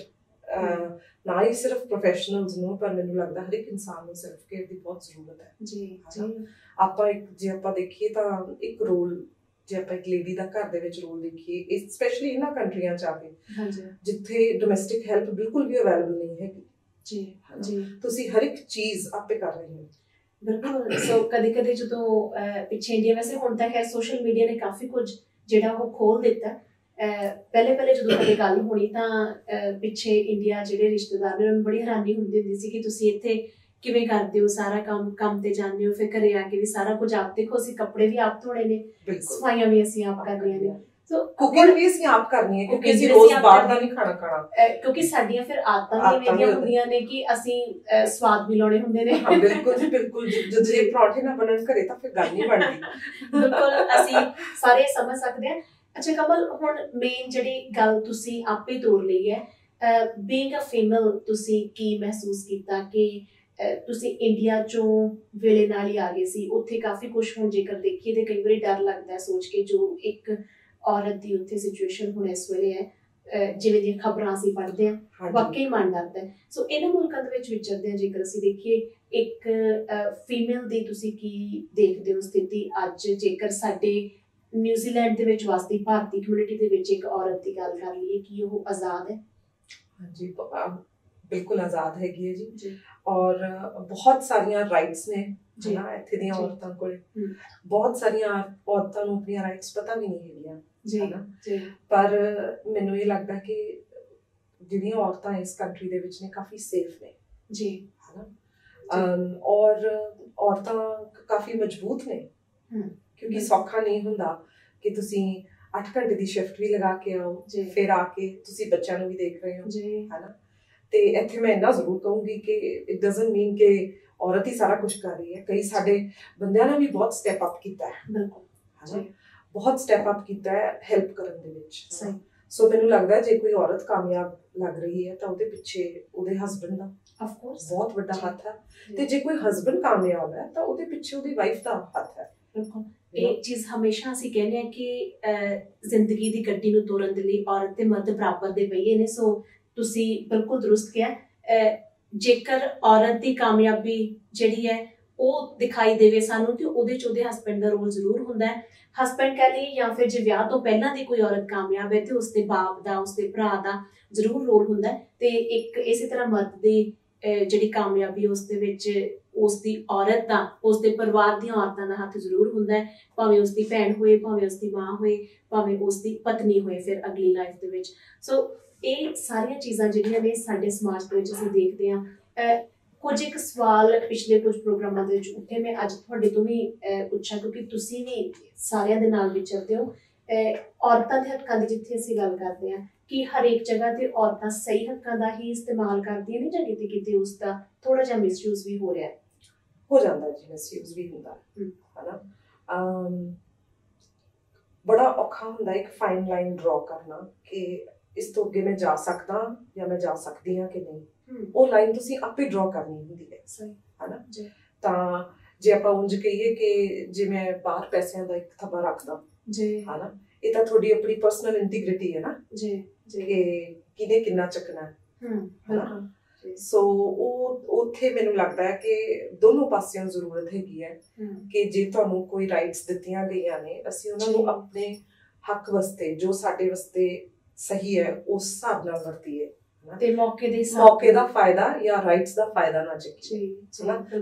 ਨਾ ਹੀ ਸਿਰਫ ਪ੍ਰੋਫੈਸ਼ਨਲਸ ਨੂੰ, ਪਰ ਮੈਨੂੰ ਲੱਗਦਾ ਹਰ ਇੱਕ ਇਨਸਾਨ ਨੂੰ ਸੈਲਫ ਕੇਅਰ ਦੀ ਬਹੁਤ ਜ਼ਰੂਰਤ ਹੈ। ਜੇ ਆਪਾਂ ਦੇਖੀਏ ਤਾਂ ਇੱਕ ਰੋਲ, ਜੇ ਆਪਾਂ ਇੱਕ ਲੇਡੀ ਦਾ ਘਰ ਦੇ ਵਿੱਚ ਰੋਲ ਦੇਖੀਏ, ਸਪੈਸ਼ਲੀ ਇਹਨਾਂ ਕੰਟਰੀਆਂ 'ਚ ਆ ਕੇ ਜਿੱਥੇ ਡੋਮੈਸਟਿਕ ਹੈਲਪ ਬਿਲਕੁਲ ਵੀ ਅਵੇਲੇਬਲ ਨਹੀਂ ਹੈਗੀ, ਤੁਸੀਂ ਹਰ ਇੱਕ ਚੀਜ਼ ਆਪੇ ਕਰ ਰਹੇ ਹੋ। ਬਿਲਕੁਲ। ਸੋ ਕਦੇ ਜਦੋਂ ਪਿੱਛੇ ਇੰਡੀਆ, ਵੈਸੇ ਹੁਣ ਤਾਂ ਖੈਰ ਸੋਸ਼ਲ ਮੀਡੀਆ ਨੇ ਕਾਫੀ ਕੁਝ ਜਿਹੜਾ ਉਹ ਖੋਲ ਦਿੱਤਾ, ਪਹਿਲੇ ਜਦੋਂ ਕਦੇ ਗੱਲ ਹੋਣੀ ਤਾਂ ਪਿੱਛੇ ਇੰਡੀਆ ਜਿਹੜੇ ਰਿਸ਼ਤੇਦਾਰ ਨੇ ਉਹਨਾਂ ਨੂੰ ਬੜੀ ਹੈਰਾਨੀ ਹੁੰਦੀ ਸੀ ਕਿ ਤੁਸੀਂ ਇੱਥੇ ਕਿਵੇਂ ਕਰਦੇ ਹੋ ਸਾਰਾ ਕੰਮ ਤੇ ਜਾਂਦੇ ਹੋ, ਫਿਰ ਘਰੇ ਆ ਕੇ ਵੀ ਸਾਰਾ ਕੁਝ ਆਪ ਦੇਖੋ, ਅਸੀਂ ਕੱਪੜੇ ਵੀ ਆਪ ਧੋਣੇ ਨੇ, ਸਫਾਈਆਂ ਵੀ ਅਸੀਂ ਆਪ ਕਰਨੀਆਂ ਨੇ, ਸੋ ਕੁਕਿੰਗ ਵੀ ਅਸੀਂ ਆਪ ਕਰਨੀ ਹੈ ਕਿਉਂਕਿ ਅਸੀਂ ਰੋਜ਼ ਬਾਹਰ ਦਾ ਨਹੀਂ ਖਾਣਾ ਕਿਉਂਕਿ ਸਾਡੀਆਂ ਫਿਰ ਆਦਤਾਂ ਵੀ ਇਵੇਂ ਹੁੰਦੀਆਂ ਨੇ ਕਿ ਅਸੀਂ ਸਵਾਦ ਵੀ ਲਾਉਣੇ ਹੁੰਦੇ ਨੇ। ਹਾਂ ਬਿਲਕੁਲ ਜੀ ਬਿਲਕੁਲ, ਜਦੋਂ ਜੇ ਪਰੌਂਠੇ ਨਾ ਬਣਨ ਘਰੇ ਤਾਂ ਫਿਰ ਗੱਲ ਨਹੀਂ ਬਣਦੀ। ਬਿਲਕੁਲ ਅਸੀਂ ਸਾਰੇ ਸਮਝ ਸਕਦੇ ਹਾਂ। ਅੱਛਾ ਕਮਲ, ਹੁਣ ਮੇਨ ਜਿਹੜੀ ਗੱਲ ਤੁਸੀਂ ਆਪੇ ਤੋਰ ਲਈ ਹੈ, ਬੀਇੰਗ ਅ ਫੀਮੇਲ, ਤੁਸੀਂ ਕੀ ਮਹਿਸੂਸ ਕੀਤਾ ਕਿ ਤੁਸੀਂ ਇੰਡੀਆ ਚੋਂ ਵੇਲੇ ਨਾਲ ਹੀ ਆ ਗਏ ਸੀ, ਉੱਥੇ ਕਾਫੀ ਕੁਛ ਹੁਣ ਜੇਕਰ ਦੇਖੀਏ ਤੇ ਕਈ ਵਾਰੀ ਡਰ ਲੱਗਦਾ ਸੋਚ ਕੇ ਜੋ ਇੱਕ ਔਰਤ ਦੀ ਉੱਥੇ ਸਿਚੁਏਸ਼ਨ ਹੁਣ ਇਸ ਵੇਲੇ ਹੈ, ਜਿਵੇਂ ਦੀਆਂ ਖਬਰਾਂ ਅਸੀਂ ਪੜ੍ਹਦੇ ਹਾਂ, ਵਾਕਈ ਮਨ ਡਰਦਾ ਹੈ। ਸੋ ਇਹਨਾਂ ਮੁਲਕਾਂ ਦੇ ਵਿੱਚ ਵਿਚਰਦੇ ਹਾਂ, ਜੇਕਰ ਅਸੀਂ ਦੇਖੀਏ ਇੱਕ ਫੀਮੇਲ ਦੀ ਤੁਸੀਂ ਕੀ ਦੇਖਦੇ ਹੋ ਸਥਿਤੀ ਅੱਜ, ਜੇਕਰ ਸਾਡੇ ਨਿਊਜ਼ੀਲੈਂਡ ਦੇ ਵਿੱਚ ਵਸਦੀ ਭਾਰਤੀ ਕਮਿਊਨਿਟੀ ਦੇ ਵਿੱਚ ਇੱਕ ਔਰਤ ਦੀ ਗੱਲ ਕਰ ਲਈਏ, ਕੀ ਉਹ ਆਜ਼ਾਦ ਹੈ? ਹਾਂਜੀ ਬਿਲਕੁਲ ਆਜ਼ਾਦ ਹੈਗੀ ਹੈ ਜੀ, ਔਰ ਬਹੁਤ ਸਾਰੀਆਂ ਰਾਈਟਸ ਨੇ ਜੀ ਨਾ ਇੱਥੇ ਦੀਆਂ ਔਰਤਾਂ ਕੋਲ। ਬਹੁਤ ਸਾਰੀਆਂ ਔਰਤਾਂ ਨੂੰ ਆਪਣੀਆਂ ਰਾਈਟਸ ਪਤਾ ਵੀ ਨਹੀਂ ਹੈਗੀਆਂ ਜੀ ਨਾ, ਪਰ ਮੈਨੂੰ ਇਹ ਲੱਗਦਾ ਕਿ ਜਿਹੜੀਆਂ ਔਰਤਾਂ ਇਸ ਕੰਟਰੀ ਦੇ ਵਿੱਚ ਨੇ ਕਾਫੀ ਸੇਫ ਨੇ ਜੀ, ਹੈ ਨਾ, ਔਰ ਔਰਤਾਂ ਕਾਫੀ ਮਜ਼ਬੂਤ ਨੇ, ਕਿਉਂਕਿ ਸੌਖਾ ਨਹੀਂ ਹੁੰਦਾ ਕਿ ਤੁਸੀਂ 8 ਘੰਟੇ ਦੀ ਸ਼ਿਫਟ ਵੀ ਲਗਾ ਕੇ ਆਓ, ਫਿਰ ਆ ਕੇ ਤੁਸੀਂ ਬੱਚਿਆਂ ਨੂੰ ਵੀ ਦੇਖ ਰਹੇ ਹੋ, ਹੈ ਨਾ। ਤੇ ਇੱਥੇ ਮੈਂ ਇੰਨਾ ਜ਼ਰੂਰ ਕਹੂੰਗੀ ਕਿ ਇਟ ਡਜ਼ਨਟ ਮੀਨ ਕਿ ਔਰਤ ਹੀ ਸਾਰਾ ਕੁਝ ਕਰ ਰਹੀ ਹੈ, ਕਈ ਸਾਡੇ ਬੰਦਿਆਂ ਨੇ ਵੀ ਬਹੁਤ ਸਟੈਪ ਅਪ ਕੀਤਾ ਹੈ, ਬਿਲਕੁਲ, ਹੈ ਨਾ, ਬਹੁਤ ਸਟੈਪ ਅਪ ਕੀਤਾ ਹੈ ਹੈਲਪ ਕਰਨ ਦੇ ਵਿੱਚ। ਸੋ ਮੈਨੂੰ ਲੱਗਦਾ ਜੇ ਕੋਈ ਔਰਤ ਕਾਮਯਾਬ ਲੱਗ ਰਹੀ ਹੈ ਤਾਂ ਉਹਦੇ ਪਿੱਛੇ ਉਹਦੇ ਹਸਬੈਂਡ ਦਾ ਆਫਕੋਰਸ ਬਹੁਤ ਵੱਡਾ ਹੱਥ ਹੈ, ਤੇ ਜੇ ਕੋਈ ਹਸਬੈਂਡ ਕਾਮਯਾਬ ਹੈ ਤਾਂ ਉਹਦੇ ਪਿੱਛੇ ਉਹਦੀ ਵਾਈਫ ਦਾ ਹੱਥ ਹੈ। ਬਿਲਕੁਲ, ਇਹ ਚੀਜ਼ ਹਮੇਸ਼ਾ ਅਸੀਂ ਕਹਿੰਦੇ ਹਾਂ ਕਿ ਜ਼ਿੰਦਗੀ ਦੀ ਗੱਡੀ ਨੂੰ ਤੋਰਨ ਦੇ ਲਈ ਔਰਤ ਤੇ ਮਰਦ ਬਰਾਬਰ ਦੇ ਪਹੀਏ ਨੇ। ਸੋ ਤੁਸੀਂ ਬਿਲਕੁਲ ਦਰੁਸਤ ਕਿਹਾ, ਜੇਕਰ ਔਰਤ ਦੀ ਕਾਮਯਾਬੀ ਜਿਹੜੀ ਹੈ ਉਹ ਦਿਖਾਈ ਦੇਵੇ ਸਾਨੂੰ, ਤੇ ਉਹਦੇ 'ਚ ਉਹਦੇ ਹਸਬੈਂਡ ਦਾ ਰੋਲ ਜ਼ਰੂਰ ਹੁੰਦਾ ਹੈ। ਹਸਬੈਂਡ ਕਹਿ ਲਈਏ ਜਾਂ ਫਿਰ ਜੇ ਵਿਆਹ ਤੋਂ ਪਹਿਲਾਂ ਦੀ ਕੋਈ ਔਰਤ ਕਾਮਯਾਬ ਹੈ ਤੇ ਉਸਦੇ ਬਾਪ ਦਾ, ਉਸਦੇ ਭਰਾ ਦਾ ਜ਼ਰੂਰ ਰੋਲ ਹੁੰਦਾ ਹੈ। ਤੇ ਇੱਕ ਇਸੇ ਤਰ੍ਹਾਂ ਮਰਦ ਦੀ ਜਿਹੜੀ ਕਾਮਯਾਬੀ ਉਸਦੇ ਵਿੱਚ ਉਸਦੀ ਔਰਤ ਦਾ, ਉਸਦੇ ਪਰਿਵਾਰ ਦੀਆਂ ਔਰਤਾਂ ਦਾ ਹੱਥ ਜ਼ਰੂਰ ਹੁੰਦਾ ਹੈ, ਭਾਵੇਂ ਉਸਦੀ ਭੈਣ ਹੋਏ, ਭਾਵੇਂ ਉਸਦੀ ਮਾਂ ਹੋਏ, ਭਾਵੇਂ ਉਸਦੀ ਪਤਨੀ ਹੋਏ ਫਿਰ ਅਗਲੀ ਲਾਈਫ ਦੇ ਵਿੱਚ। ਸੋ ਇਹ ਸਾਰੀਆਂ ਚੀਜ਼ਾਂ ਜਿਹੜੀਆਂ ਨੇ ਸਾਡੇ ਸਮਾਜ ਦੇ ਵਿੱਚ ਅਸੀਂ ਦੇਖਦੇ ਹਾਂ। ਕੁਝ ਇੱਕ ਸਵਾਲ ਪਿਛਲੇ ਕੁਝ ਪ੍ਰੋਗਰਾਮਾਂ ਦੇ ਵਿੱਚ ਉੱਠੇ, ਮੈਂ ਅੱਜ ਤੁਹਾਡੇ ਤੋਂ ਵੀ ਪੁੱਛਾਂ ਕਿਉਂਕਿ ਤੁਸੀਂ ਵੀ ਸਾਰਿਆਂ ਦੇ ਨਾਲ ਵਿਚਰਦੇ ਹੋ। ਔਰਤਾਂ ਦੇ ਹੱਕਾਂ ਦੀ ਜਿੱਥੇ ਅਸੀਂ ਗੱਲ ਕਰਦੇ ਹਾਂ, ਕਿ ਹਰੇਕ ਜਗ੍ਹਾ ਤੇ ਔਰਤਾਂ ਸਹੀ ਹੱਕਾਂ ਦਾ ਹੀ ਇਸਤੇਮਾਲ ਕਰਦੀਆਂ ਨੇ ਜਾਂ ਕਿਤੇ ਕਿਤੇ ਉਸਦਾ ਥੋੜਾ ਜਿਹਾ ਮਿਸਯੂਜ਼ ਵੀ ਹੋ ਰਿਹਾ? ਹੋ ਜਾਂਦਾ ਜੀ, ਮਿਸਯੂਜ਼ ਵੀ ਹੁੰਦਾ ਹੈ ਨਾ। ਬੜਾ ਔਖਾ ਹੁੰਦਾ ਇੱਕ ਫਾਈਨ ਲਾਈਨ ਡਰਾ ਕਰਨਾ ਕਿ ਇਸ ਤੋਂ ਅੱਗੇ ਮੈਂ ਜਾ ਸਕਦਾ ਜਾਂ ਮੈਂ ਜਾ ਸਕਦੀ ਹਾਂ ਕਿ ਨਹੀਂ। ਉਹ ਲਾਈਨ ਤੁਸੀਂ ਆਪੇ ਡਰਾ ਕਰਨੀ ਹੁੰਦੀ ਹੈ, ਹੈ ਨਾ। ਤਾਂ ਜੇ ਆਪਾਂ ਉਂਝ ਕਹੀਏ ਕਿ ਜੇ ਮੈਂ ਬਾਹਰ ਪੈਸਿਆਂ ਦਾ ਇੱਕ ਥੱਬਾ ਰੱਖਦਾ ਜੀ, ਹੈ ਨਾ, ਇਹ ਤਾਂ ਤੁਹਾਡੀ ਆਪਣੀ ਪਰਸਨਲ ਇੰਟੀਗ੍ਰਿਟੀ ਹੈ ਨਾ ਜੀ, ਕਿ ਕਿਹਨੇ ਕਿੰਨਾ ਚੱਕਣਾ ਹੈ ਨਾ। ਸੋ ਉਹ ਉੱਥੇ ਮੈਨੂੰ ਲੱਗਦਾ ਹੈ ਕਿ ਦੋਨੋਂ ਪਾਸਿਆਂ ਜ਼ਰੂਰਤ ਹੈਗੀ ਹੈ ਕਿ ਜੇ ਤੁਹਾਨੂੰ ਕੋਈ ਰਾਈਟਸ ਦਿੱਤੀਆਂ ਗਈਆਂ ਨੇ, ਅਸੀਂ ਉਹਨਾਂ ਨੂੰ ਆਪਣੇ ਹੱਕ ਵਾਸਤੇ, ਜੋ ਸਾਡੇ ਵਾਸਤੇ ਸਹੀ ਹੈ, ਉਸ ਹਿਸਾਬ ਨਾਲ ਵਰਤੀਏ ਤੇ ਮੌਕੇ ਦਾ ਫਾਇਦਾ ਜਾਂ ਰਾਈਟਸ ਦਾ ਫਾਇਦਾ ਨਾ ਚੱਕੀਏ,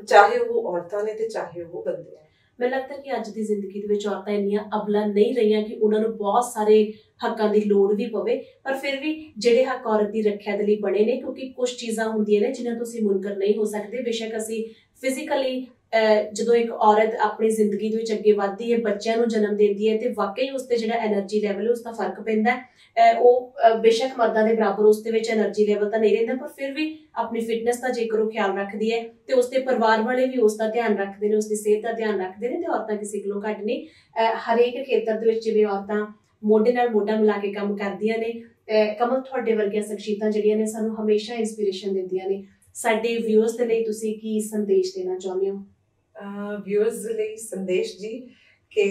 ਚਾਹੇ ਉਹ ਔਰਤਾਂ ਨੇ ਤੇ ਚਾਹੇ ਉਹ ਬੰਦੇ ਆ। ਮੈਨੂੰ ਲੱਗਦਾ ਕਿ ਅੱਜ ਦੀ ਜ਼ਿੰਦਗੀ ਦੇ ਵਿੱਚ ਔਰਤਾਂ ਇੰਨੀਆਂ ਅਬਲਾ ਨਹੀਂ ਰਹੀਆਂ ਕਿ ਉਹਨਾਂ ਨੂੰ ਬਹੁਤ ਸਾਰੇ ਹੱਕਾਂ ਦੀ ਲੋੜ ਵੀ ਪਵੇ, ਪਰ ਫਿਰ ਵੀ ਜਿਹੜੇ ਹੱਕ ਔਰਤ ਦੀ ਰੱਖਿਆ ਦੇ ਲਈ ਬਣੇ ਨੇ, ਕਿਉਂਕਿ ਕੁਝ ਚੀਜ਼ਾਂ ਹੁੰਦੀਆਂ ਨੇ ਜਿਨ੍ਹਾਂ ਤੋਂ ਅਸੀਂ ਮੁਨਕਰ ਨਹੀਂ ਹੋ ਸਕਦੇ। ਬੇਸ਼ੱਕ ਅਸੀਂ ਫਿਜ਼ੀਕਲੀ ਜਦੋਂ ਇੱਕ ਔਰਤ ਆਪਣੀ ਜ਼ਿੰਦਗੀ ਦੇ ਵਿੱਚ ਅੱਗੇ ਵੱਧਦੀ ਹੈ, ਬੱਚਿਆਂ ਨੂੰ ਜਨਮ ਦਿੰਦੀ ਹੈ, ਤੇ ਵਾਕਈ ਉਸਤੇ ਜਿਹੜਾ ਐਨਰਜੀ ਲੈਵਲ ਹੈ ਉਸਦਾ ਫਰਕ ਪੈਂਦਾ। ਉਹ ਬੇਸ਼ੱਕ ਮਰਦਾਂ ਦੇ ਬਰਾਬਰ ਉਸਦੇ ਵਿੱਚ ਐਨਰਜੀ ਲੈਵਲ ਤਾਂ ਨਹੀਂ ਰਹਿੰਦਾ, ਪਰ ਫਿਰ ਵੀ ਆਪਣੀ ਫਿਟਨੈਸ ਦਾ ਜੇਕਰ ਉਹ ਖਿਆਲ ਰੱਖਦੀ ਹੈ ਤੇ ਉਸਦੇ ਪਰਿਵਾਰ ਵਾਲੇ ਵੀ ਉਸਦਾ ਧਿਆਨ ਰੱਖਦੇ ਨੇ, ਉਸਦੀ ਸਿਹਤ ਦਾ ਧਿਆਨ ਰੱਖਦੇ ਨੇ, ਤੇ ਔਰਤਾਂ ਕਿਸੇ ਕੋਲੋਂ ਘੱਟ ਨਹੀਂ। ਹਰੇਕ ਖੇਤਰ ਦੇ ਵਿੱਚ ਜਿਵੇਂ ਔਰਤਾਂ ਮੋਢੇ ਨਾਲ ਮੋਢਾ ਮਿਲਾ ਕੇ ਕੰਮ ਕਰਦੀਆਂ ਨੇ। ਕਮਲ, ਤੁਹਾਡੇ ਵਰਗੀਆਂ ਸ਼ਖਸੀਅਤਾਂ ਜਿਹੜੀਆਂ ਨੇ ਸਾਨੂੰ ਹਮੇਸ਼ਾ ਇੰਸਪੀਰੇਸ਼ਨ ਦਿੰਦੀਆਂ ਨੇ। ਸਾਡੇ ਵਿਊਅਰਸ ਦੇ ਲਈ ਤੁਸੀਂ ਕੀ ਸੰਦੇਸ਼ ਦੇਣਾ ਚਾਹੁੰਦੇ ਹੋ? ਵਿਊਅਰਸ ਦੇ ਲਈ ਸੰਦੇਸ਼ ਜੀ ਕਿ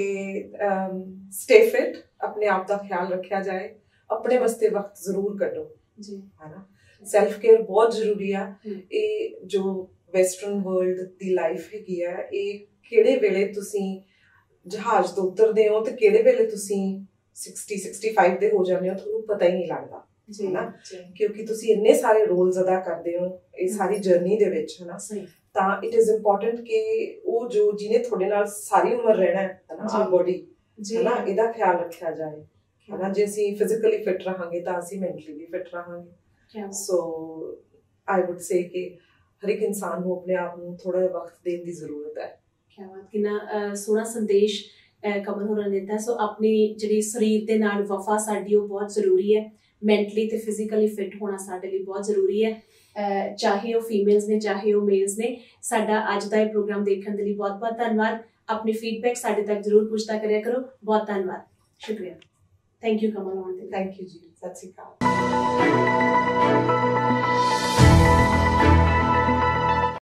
ਸਟੇ ਫਿਟ, ਆਪਣੇ ਆਪ ਦਾ ਖਿਆਲ ਰੱਖਿਆ ਜਾਏ, ਆਪਣੇ ਵਾਸਤੇ ਵਕਤ ਜ਼ਰੂਰ ਕੱਢੋ ਜੀ, ਹੈ ਨਾ। ਸੈਲਫ ਕੇਅਰ ਬਹੁਤ ਜ਼ਰੂਰੀ ਆ। ਇਹ ਜੋ ਵੈਸਟਰਨ ਵਰਲਡ ਦੀ ਲਾਈਫ ਹੈਗੀ ਆ, ਇਹ ਕਿਹੜੇ ਵੇਲੇ ਤੁਸੀਂ ਜਹਾਜ਼ ਤੋਂ ਉਤਰਦੇ ਹੋ ਤੇ ਕਿਹੜੇ ਵੇਲੇ ਤੁਸੀਂ 60-65 ਦੇ ਹੋ ਜਾਂਦੇ ਹੋ, ਤੁਹਾਨੂੰ ਪਤਾ ਹੀ ਨਹੀਂ ਲੱਗਦਾ, ਹੈ ਨਾ, ਕਿਉਂਕਿ ਤੁਸੀਂ ਇੰਨੇ ਸਾਰੇ ਰੋਲਸ ਅਦਾ ਕਰਦੇ ਹੋ ਇਹ ਸਾਰੀ ਜਰਨੀ ਦੇ ਵਿੱਚ, ਹੈ ਨਾ। ਤਾਂ ਇਟ ਇਜ਼ ਇੰਪੋਰਟੈਂਟ ਕਿ ਉਹ ਜੋ ਜਿਹਨੇ ਤੁਹਾਡੇ ਨਾਲ ਸਾਰੀ ਉਮਰ ਰਹਿਣਾ ਹੈ ਨਾ, ਆ ਬੋਡੀ, ਹੈ ਨਾ, ਇਹਦਾ ਖਿਆਲ ਰੱਖਿਆ ਜਾਏ, ਹੈ ਨਾ। ਜੇ ਅਸੀਂ ਫਿਜ਼ੀਕਲੀ ਫਿਟ ਰਹਾਂਗੇ ਤਾਂ ਅਸੀਂ ਮੈਂਟਲੀ ਵੀ ਫਿਟ ਰਹਾਂਗੇ। ਸੋ ਆਈ ਵੁੱਡ ਸੇ ਕਿ ਹਰ ਇੱਕ ਇਨਸਾਨ ਨੂੰ ਆਪਣੇ ਆਪ ਨੂੰ ਥੋੜਾ ਜਿਹਾ ਵਕਤ ਦੇਣ ਦੀ ਜ਼ਰੂਰਤ ਹੈ। ਕੀ ਬਾਤ, ਕਿੰਨਾ ਸੋਹਣਾ ਸੰਦੇਸ਼ ਕਮਲ ਹੋਰਾਂ ਨੇ ਦਿੱਤਾ। ਸੋ ਆਪਣੀ ਜਿਹੜੀ ਸਰੀਰ ਦੇ ਨਾਲ ਵਫਾ ਸਾਡੀ ਉਹ ਬਹੁਤ ਜ਼ਰੂਰੀ ਹੈ, ਮੈਂਟਲੀ ਤੇ ਫਿਜ਼ੀਕਲੀ ਫਿਟ ਹੋਣਾ ਸਾਡੇ ਲਈ ਬਹੁਤ ਜ਼ਰੂਰੀ ਹੈ, ਚਾਹੇ ਉਹ ਫੀਮੇਲਸ ਨੇ ਚਾਹੇ ਉਹ ਮੇਲਸ ਨੇ। ਸਾਡਾ ਅੱਜ ਦਾ ਇਹ ਪ੍ਰੋਗਰਾਮ ਦੇਖਣ ਦੇ ਲਈ ਬਹੁਤ ਬਹੁਤ ਧੰਨਵਾਦ। ਆਪਣੀ ਫੀਡਬੈਕ ਸਾਡੇ ਤੱਕ ਜ਼ਰੂਰ ਪੁੱਛਦਾ ਕਰਿਆ ਕਰੋ। ਬਹੁਤ ਧੰਨਵਾਦ, ਸ਼ੁਕਰੀਆ। ਥੈਂਕ ਯੂ ਕਮਲ ਹੋਰਾਂ। ਥੈਂਕ ਯੂ ਜੀ, ਸਤਿ ਸ਼੍ਰੀ ਅਕਾਲ।